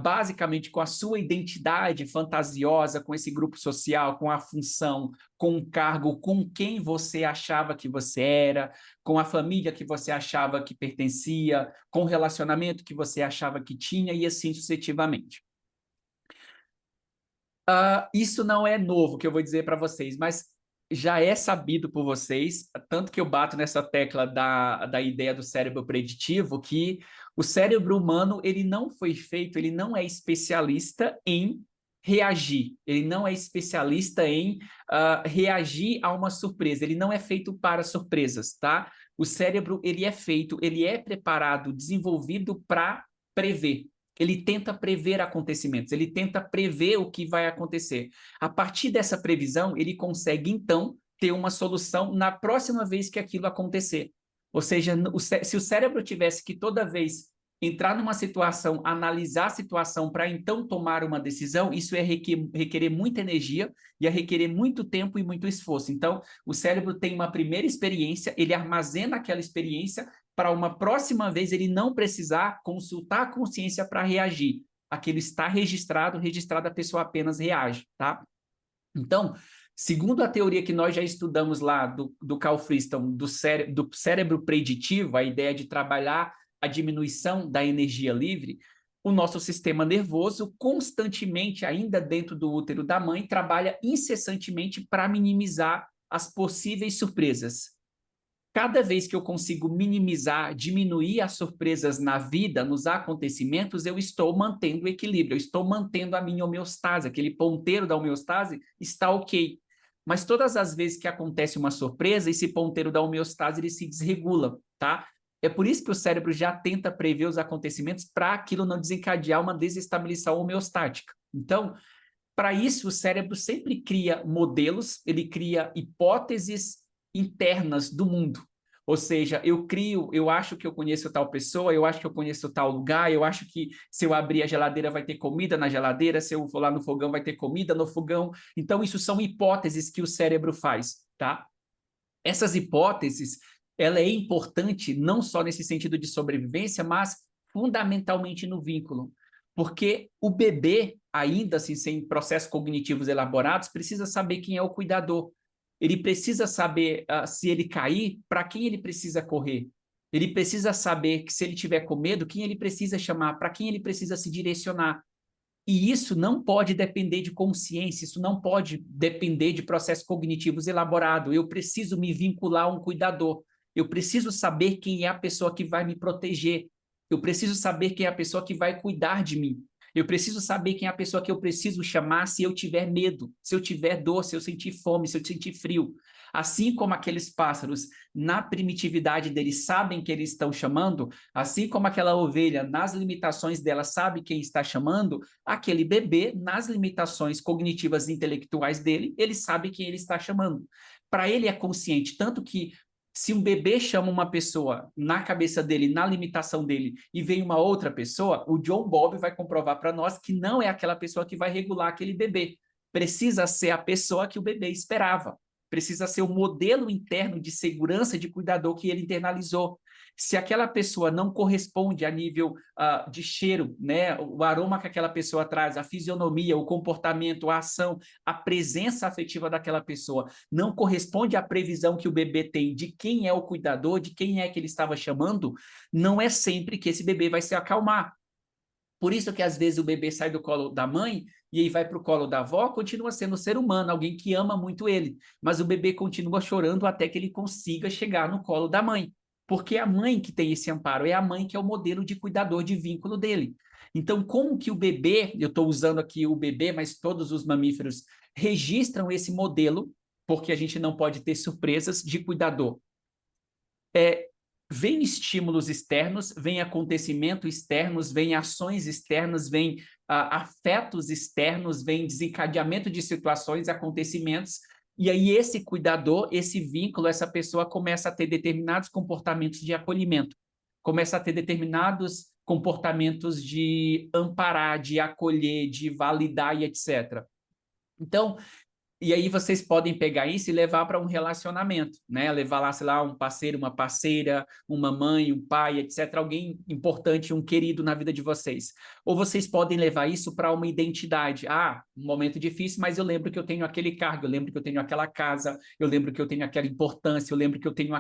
basicamente com a sua identidade fantasiosa, com esse grupo social, com a função, com o cargo, com quem você achava que você era, com a família que você achava que pertencia, com o relacionamento que você achava que tinha e assim sucessivamente. Isso não é novo que eu vou dizer para vocês, mas já é sabido por vocês, tanto que eu bato nessa tecla da ideia do cérebro preditivo, que o cérebro humano ele não foi feito, ele não é especialista em reagir, ele não é especialista em reagir a uma surpresa, ele não é feito para surpresas, tá? O cérebro ele é feito, ele é preparado, desenvolvido para prever. Ele tenta prever acontecimentos, ele tenta prever o que vai acontecer. A partir dessa previsão, ele consegue, então, ter uma solução na próxima vez que aquilo acontecer. Ou seja, se o cérebro tivesse que toda vez entrar numa situação, analisar a situação para então tomar uma decisão, isso ia requerer muita energia, ia requerer muito tempo e muito esforço. Então, o cérebro tem uma primeira experiência, ele armazena aquela experiência para uma próxima vez ele não precisar consultar a consciência para reagir. Aquilo está registrado, a pessoa apenas reage, tá? Então, segundo a teoria que nós já estudamos lá do Carl Friston, do cérebro preditivo, a ideia de trabalhar a diminuição da energia livre, o nosso sistema nervoso constantemente, ainda dentro do útero da mãe, trabalha incessantemente para minimizar as possíveis surpresas. Cada vez que eu consigo minimizar, diminuir as surpresas na vida, nos acontecimentos, eu estou mantendo o equilíbrio, eu estou mantendo a minha homeostase, aquele ponteiro da homeostase está ok. Mas todas as vezes que acontece uma surpresa, esse ponteiro da homeostase ele se desregula, tá? É por isso que o cérebro já tenta prever os acontecimentos para aquilo não desencadear uma desestabilização homeostática. Então, para isso, o cérebro sempre cria modelos, ele cria hipóteses internas do mundo. Ou seja, eu acho que eu conheço tal pessoa, eu acho que eu conheço tal lugar, eu acho que se eu abrir a geladeira vai ter comida na geladeira, se eu for lá no fogão vai ter comida no fogão. Então, isso são hipóteses que o cérebro faz, tá? Essas hipóteses, ela é importante não só nesse sentido de sobrevivência, mas fundamentalmente no vínculo. Porque o bebê, ainda assim, sem processos cognitivos elaborados, precisa saber quem é o cuidador. Ele precisa saber se ele cair, para quem ele precisa correr. Ele precisa saber que se ele tiver com medo, quem ele precisa chamar, para quem ele precisa se direcionar. E isso não pode depender de consciência, isso não pode depender de processos cognitivos elaborados. Eu preciso me vincular a um cuidador. Eu preciso saber quem é a pessoa que vai me proteger. Eu preciso saber quem é a pessoa que vai cuidar de mim. Eu preciso saber quem é a pessoa que eu preciso chamar se eu tiver medo, se eu tiver dor, se eu sentir fome, se eu sentir frio. Assim como aqueles pássaros, na primitividade deles, sabem que eles estão chamando, assim como aquela ovelha, nas limitações dela, sabe quem está chamando, aquele bebê, nas limitações cognitivas e intelectuais dele, ele sabe quem ele está chamando. Para ele é consciente, tanto que se um bebê chama uma pessoa na cabeça dele, na limitação dele, e vem uma outra pessoa, o John Bowlby vai comprovar para nós que não é aquela pessoa que vai regular aquele bebê. Precisa ser a pessoa que o bebê esperava. Precisa ser o modelo interno de segurança de cuidador que ele internalizou. Se aquela pessoa não corresponde a nível de cheiro, né, o aroma que aquela pessoa traz, a fisionomia, o comportamento, a ação, a presença afetiva daquela pessoa, não corresponde à previsão que o bebê tem de quem é o cuidador, de quem é que ele estava chamando, não é sempre que esse bebê vai se acalmar. Por isso que às vezes o bebê sai do colo da mãe e aí vai para o colo da avó, continua sendo um ser humano, alguém que ama muito ele, mas o bebê continua chorando até que ele consiga chegar no colo da mãe. Porque é a mãe que tem esse amparo, é a mãe que é o modelo de cuidador de vínculo dele. Então, como que o bebê, eu estou usando aqui o bebê, mas todos os mamíferos registram esse modelo, porque a gente não pode ter surpresas de cuidador. Vem estímulos externos, vem acontecimentos externos, vem ações externas, vem afetos externos, vem desencadeamento de situações, acontecimentos, e aí esse cuidador, esse vínculo, essa pessoa começa a ter determinados comportamentos de acolhimento, começa a ter determinados comportamentos de amparar, de acolher, de validar e etc. Então, e aí vocês podem pegar isso e levar para um relacionamento, né? Levar lá, sei lá, um parceiro, uma parceira, uma mãe, um pai, etc. Alguém importante, um querido na vida de vocês. Ou vocês podem levar isso para uma identidade. Ah, um momento difícil, mas eu lembro que eu tenho aquele cargo, eu lembro que eu tenho aquela casa, eu lembro que eu tenho aquela importância, eu lembro que eu tenho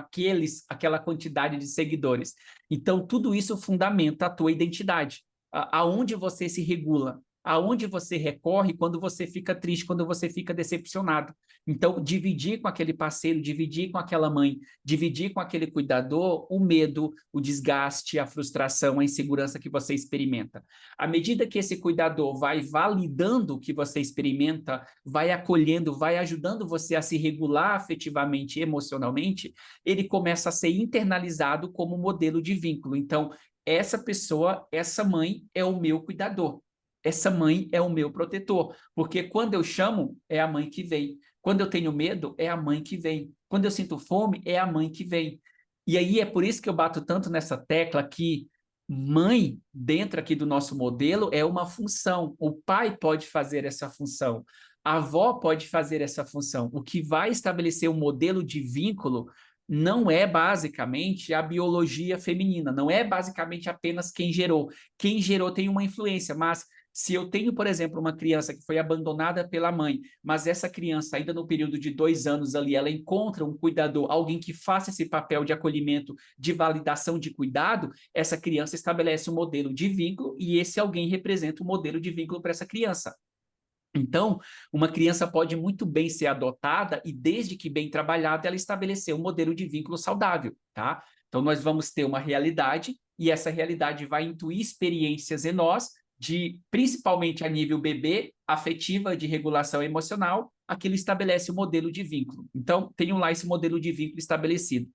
aquela quantidade de seguidores. Então, tudo isso fundamenta a tua identidade. Aonde você se regula, aonde você recorre quando você fica triste, quando você fica decepcionado. Então, dividir com aquele parceiro, dividir com aquela mãe, dividir com aquele cuidador o medo, o desgaste, a frustração, a insegurança que você experimenta. À medida que esse cuidador vai validando o que você experimenta, vai acolhendo, vai ajudando você a se regular afetivamente e emocionalmente, ele começa a ser internalizado como modelo de vínculo. Então, essa pessoa, essa mãe é o meu cuidador. Essa mãe é o meu protetor, porque quando eu chamo, é a mãe que vem. Quando eu tenho medo, é a mãe que vem. Quando eu sinto fome, é a mãe que vem. E aí é por isso que eu bato tanto nessa tecla que mãe, dentro aqui do nosso modelo, é uma função. O pai pode fazer essa função. A avó pode fazer essa função. O que vai estabelecer um modelo de vínculo não é basicamente a biologia feminina, não é basicamente apenas quem gerou. Quem gerou tem uma influência, mas se eu tenho, por exemplo, uma criança que foi abandonada pela mãe, mas essa criança, ainda no período de 2 anos ali, ela encontra um cuidador, alguém que faça esse papel de acolhimento, de validação de cuidado, essa criança estabelece um modelo de vínculo e esse alguém representa o modelo de vínculo para essa criança. Então, uma criança pode muito bem ser adotada e, desde que bem trabalhada, ela estabelecer um modelo de vínculo saudável, tá? Então, nós vamos ter uma realidade e essa realidade vai intuir experiências em nós, de principalmente a nível bebê, afetiva, de regulação emocional, aquilo estabelece o modelo de vínculo. Então, tenham lá esse modelo de vínculo estabelecido.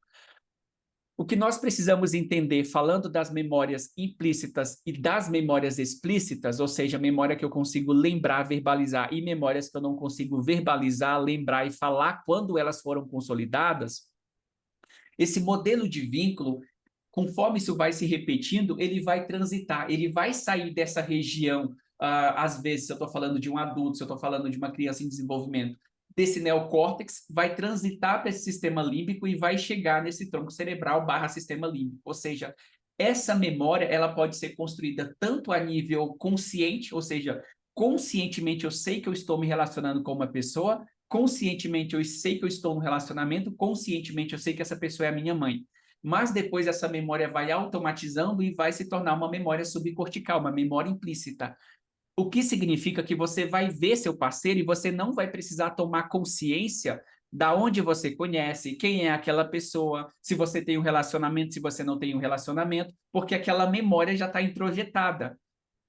O que nós precisamos entender, falando das memórias implícitas e das memórias explícitas, ou seja, memória que eu consigo lembrar, verbalizar, e memórias que eu não consigo verbalizar, lembrar e falar quando elas foram consolidadas, esse modelo de vínculo, conforme isso vai se repetindo, ele vai transitar, ele vai sair dessa região, às vezes, se eu estou falando de um adulto, se eu estou falando de uma criança em desenvolvimento, desse neocórtex, vai transitar para esse sistema límbico e vai chegar nesse tronco cerebral barra sistema límbico. Ou seja, essa memória ela pode ser construída tanto a nível consciente, ou seja, conscientemente eu sei que eu estou me relacionando com uma pessoa, conscientemente eu sei que eu estou no relacionamento, conscientemente eu sei que essa pessoa é a minha mãe. Mas depois essa memória vai automatizando e vai se tornar uma memória subcortical, uma memória implícita. O que significa que você vai ver seu parceiro e você não vai precisar tomar consciência da onde você conhece, quem é aquela pessoa, se você tem um relacionamento, se você não tem um relacionamento, porque aquela memória já está introjetada.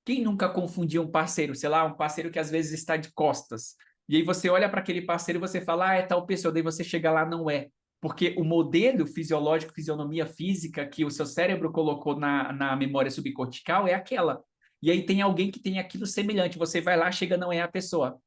Quem nunca confundiu um parceiro, sei lá, um parceiro que às vezes está de costas, e aí você olha para aquele parceiro e você fala, é tal pessoa, daí você chega lá, não é. Porque o modelo fisiológico, fisionomia física que o seu cérebro colocou na memória subcortical é aquela. E aí tem alguém que tem aquilo semelhante, você vai lá, chega, não é a pessoa.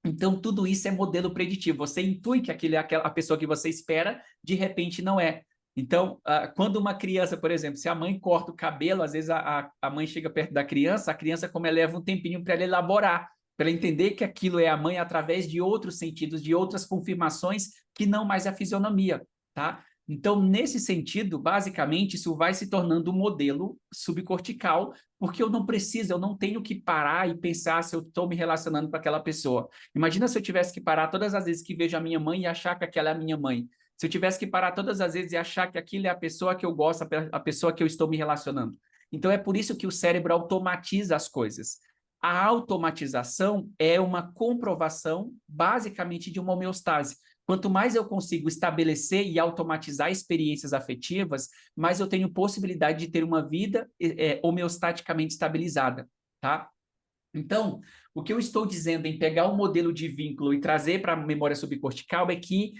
Então, tudo isso é modelo preditivo. Você intui que aquele é a pessoa que você espera, de repente não é. Então, quando uma criança, por exemplo, se a mãe corta o cabelo, às vezes a mãe chega perto da criança, a criança como ela leva um tempinho para ela elaborar, para ela entender que aquilo é a mãe através de outros sentidos, de outras confirmações, que não mais a fisionomia, tá? Então, nesse sentido, basicamente, isso vai se tornando um modelo subcortical, porque eu não preciso, eu não tenho que parar e pensar se eu estou me relacionando com aquela pessoa. Imagina se eu tivesse que parar todas as vezes que vejo a minha mãe e achar que aquela é a minha mãe. Se eu tivesse que parar todas as vezes e achar que aquilo é a pessoa que eu gosto, a pessoa que eu estou me relacionando. Então, é por isso que o cérebro automatiza as coisas. A automatização é uma comprovação, basicamente, de uma homeostase. Quanto mais eu consigo estabelecer e automatizar experiências afetivas, mais eu tenho possibilidade de ter uma vida homeostaticamente estabilizada, tá? Então, o que eu estou dizendo em pegar o modelo de vínculo e trazer para a memória subcortical é que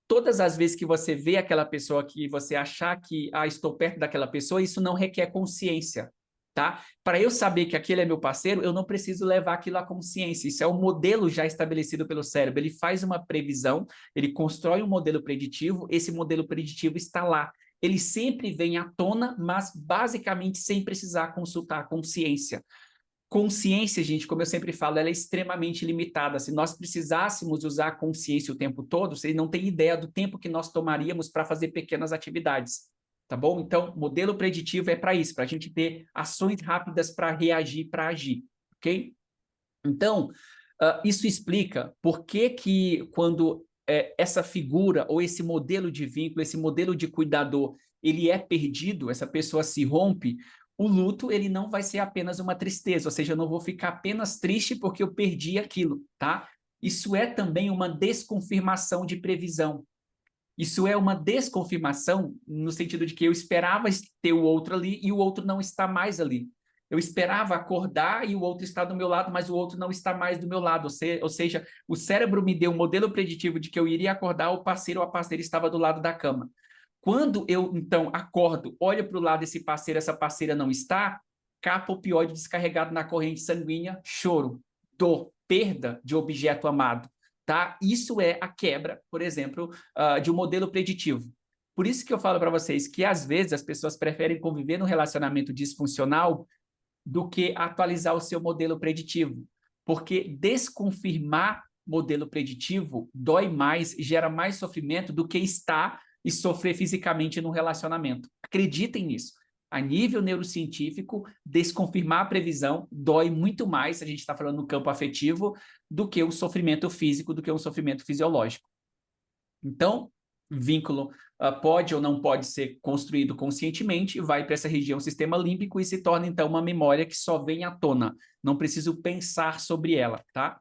todas as vezes que você vê aquela pessoa que você achar que estou perto daquela pessoa, isso não requer consciência, tá? Para eu saber que aquele é meu parceiro, eu não preciso levar aquilo à consciência. Isso é um modelo já estabelecido pelo cérebro. Ele faz uma previsão, ele constrói um modelo preditivo, esse modelo preditivo está lá. Ele sempre vem à tona, mas basicamente sem precisar consultar a consciência. Consciência, gente, como eu sempre falo, ela é extremamente limitada. Se nós precisássemos usar a consciência o tempo todo, você não tem ideia do tempo que nós tomaríamos para fazer pequenas atividades, tá bom? Então, modelo preditivo é para isso, para a gente ter ações rápidas para reagir, para agir, ok? Então, isso explica por que quando essa figura ou esse modelo de vínculo, esse modelo de cuidador, ele é perdido, essa pessoa se rompe, o luto ele não vai ser apenas uma tristeza, ou seja, eu não vou ficar apenas triste porque eu perdi aquilo, tá? Isso é também uma desconfirmação de previsão. Isso é uma desconfirmação no sentido de que eu esperava ter o outro ali e o outro não está mais ali. Eu esperava acordar e o outro está do meu lado, mas o outro não está mais do meu lado. Ou seja, o cérebro me deu um modelo preditivo de que eu iria acordar, o parceiro ou a parceira estava do lado da cama. Quando eu, então, acordo, olho para o lado desse parceiro, essa parceira não está, capa opioide descarregado na corrente sanguínea, choro, dor, perda de objeto amado. Tá? Isso é a quebra, por exemplo, de um modelo preditivo. Por isso que eu falo para vocês que, às vezes, as pessoas preferem conviver num relacionamento disfuncional do que atualizar o seu modelo preditivo. Porque desconfirmar modelo preditivo dói mais, gera mais sofrimento do que estar e sofrer fisicamente no relacionamento. Acreditem nisso. A nível neurocientífico, desconfirmar a previsão dói muito mais, se a gente está falando no campo afetivo, do que o sofrimento físico, do que o sofrimento fisiológico. Então, vínculo pode ou não pode ser construído conscientemente, vai para essa região sistema límbico e se torna, então, uma memória que só vem à tona. Não preciso pensar sobre ela, tá?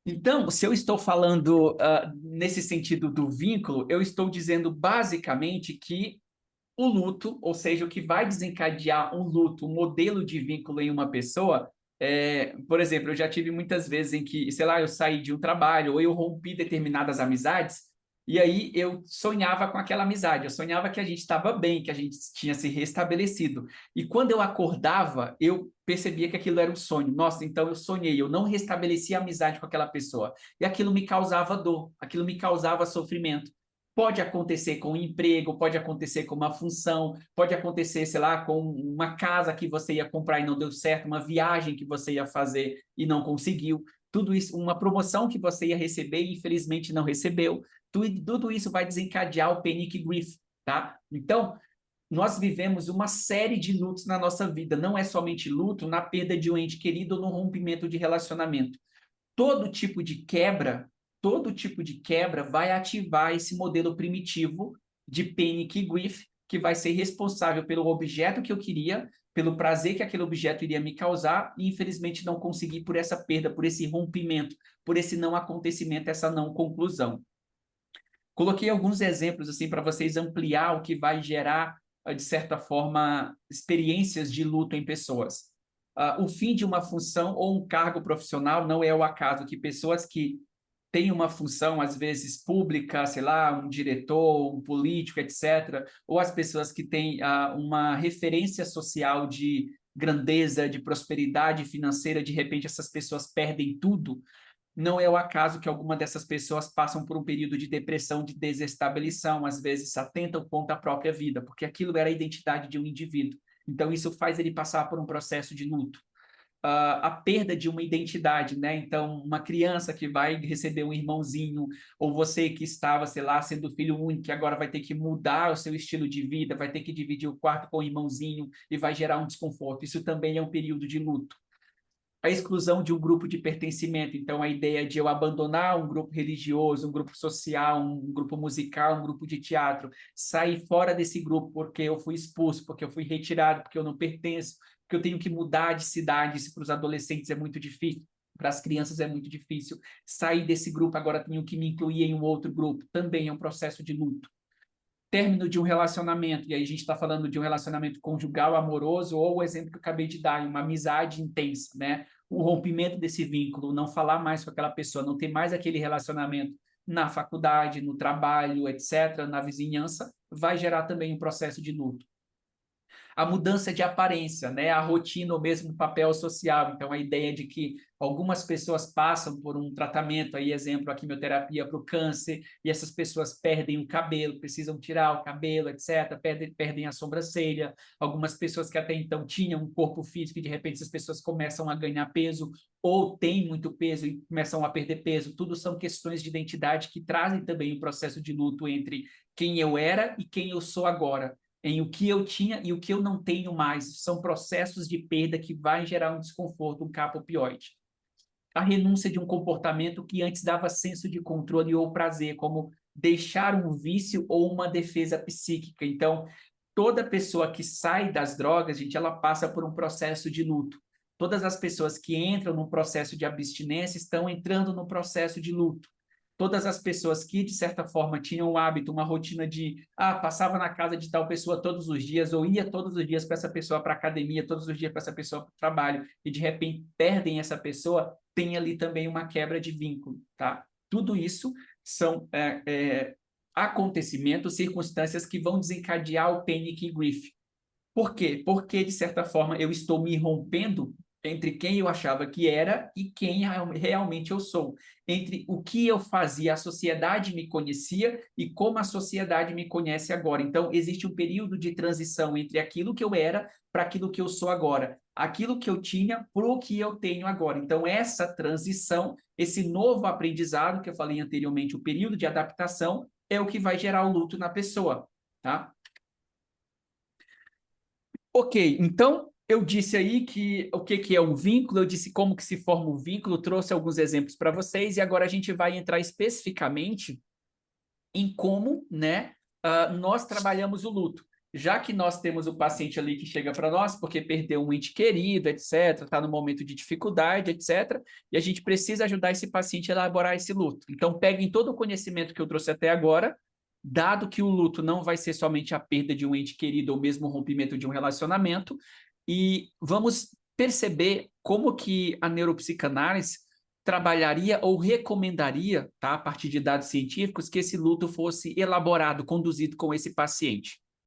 Então, se eu estou falando nesse sentido do vínculo, eu estou dizendo basicamente que o luto, ou seja, o que vai desencadear um luto, um modelo de vínculo em uma pessoa, por exemplo, eu já tive muitas vezes em que, sei lá, eu saí de um trabalho ou eu rompi determinadas amizades e aí eu sonhava com aquela amizade, eu sonhava que a gente estava bem, que a gente tinha se restabelecido. E quando eu acordava, eu percebia que aquilo era um sonho. Nossa, então eu sonhei, eu não restabeleci a amizade com aquela pessoa. E aquilo me causava dor, aquilo me causava sofrimento. Pode acontecer com um emprego, pode acontecer com uma função, pode acontecer, sei lá, com uma casa que você ia comprar e não deu certo, uma viagem que você ia fazer e não conseguiu. Tudo isso, uma promoção que você ia receber e infelizmente não recebeu. Tudo isso vai desencadear o panic grief, tá? Então, nós vivemos uma série de lutos na nossa vida. Não é somente luto na perda de um ente querido ou no rompimento de relacionamento. Todo tipo de quebra, todo tipo de quebra vai ativar esse modelo primitivo de panic grief, que vai ser responsável pelo objeto que eu queria, pelo prazer que aquele objeto iria me causar, e infelizmente não consegui por essa perda, por esse rompimento, por esse não acontecimento, essa não conclusão. Coloquei alguns exemplos assim para vocês ampliar o que vai gerar, de certa forma, experiências de luto em pessoas. O fim de uma função ou um cargo profissional não é o acaso que pessoas que têm uma função, às vezes pública, sei lá, um diretor, um político, etc., ou as pessoas que têm uma referência social de grandeza, de prosperidade financeira, de repente essas pessoas perdem tudo. Não é o acaso que alguma dessas pessoas passam por um período de depressão, de desestabilização, às vezes atentam contra a própria vida, porque aquilo era a identidade de um indivíduo. Então, isso faz ele passar por um processo de luto. A perda de uma identidade, né? Então, uma criança que vai receber um irmãozinho, ou você que estava, sei lá, sendo filho único, que agora vai ter que mudar o seu estilo de vida, vai ter que dividir o quarto com o irmãozinho e vai gerar um desconforto. Isso também é um período de luto. A exclusão de um grupo de pertencimento. Então, a ideia de eu abandonar um grupo religioso, um grupo social, um grupo musical, um grupo de teatro, sair fora desse grupo porque eu fui expulso, porque eu fui retirado, porque eu não pertenço, porque eu tenho que mudar de cidade. Isso para os adolescentes é muito difícil, para as crianças é muito difícil. Sair desse grupo, agora tenho que me incluir em um outro grupo. Também é um processo de luto. Término de um relacionamento, e aí a gente está falando de um relacionamento conjugal, amoroso, ou o exemplo que eu acabei de dar, uma amizade intensa, né? O rompimento desse vínculo, não falar mais com aquela pessoa, não ter mais aquele relacionamento na faculdade, no trabalho, etc., na vizinhança, vai gerar também um processo de luto. A mudança de aparência, né? A rotina, o mesmo papel social. Então, a ideia de que algumas pessoas passam por um tratamento, aí exemplo, a quimioterapia para o câncer, e essas pessoas perdem o cabelo, precisam tirar o cabelo, etc., perdem a sobrancelha. Algumas pessoas que até então tinham um corpo físico e de repente essas pessoas começam a ganhar peso ou têm muito peso e começam a perder peso. Tudo são questões de identidade que trazem também um processo de luto entre quem eu era e quem eu sou agora, em o que eu tinha e o que eu não tenho mais. São processos de perda que vai gerar um desconforto, um capo opioide. A renúncia de um comportamento que antes dava senso de controle ou prazer, como deixar um vício ou uma defesa psíquica. Então, toda pessoa que sai das drogas, gente, ela passa por um processo de luto. Todas as pessoas que entram no processo de abstinência estão entrando no processo de luto. Todas as pessoas que, de certa forma, tinham o hábito, uma rotina de, passava na casa de tal pessoa todos os dias, ou ia todos os dias para essa pessoa para a academia, todos os dias para essa pessoa para o trabalho, e de repente perdem essa pessoa, tem ali também uma quebra de vínculo, tá? Tudo isso são acontecimentos, circunstâncias que vão desencadear o panic grief. Por quê? Porque, de certa forma, eu estou me rompendo entre quem eu achava que era e quem realmente eu sou, entre o que eu fazia, a sociedade me conhecia e como a sociedade me conhece agora. Então, existe um período de transição entre aquilo que eu era para aquilo que eu sou agora, aquilo que eu tinha para o que eu tenho agora. Então, essa transição, esse novo aprendizado que eu falei anteriormente, o período de adaptação, é o que vai gerar o luto na pessoa, tá? Ok, então eu disse aí que o que, que é um vínculo, eu disse como que se forma um vínculo, trouxe alguns exemplos para vocês, e agora a gente vai entrar especificamente em como, né, nós trabalhamos o luto. Já que nós temos o paciente ali que chega para nós porque perdeu um ente querido, etc., está no momento de dificuldade, etc., e a gente precisa ajudar esse paciente a elaborar esse luto. Então, peguem todo o conhecimento que eu trouxe até agora, dado que o luto não vai ser somente a perda de um ente querido ou mesmo o rompimento de um relacionamento, e vamos perceber como que a neuropsicanálise trabalharia ou recomendaria, tá, a partir de dados científicos, que esse luto fosse elaborado, conduzido com esse paciente.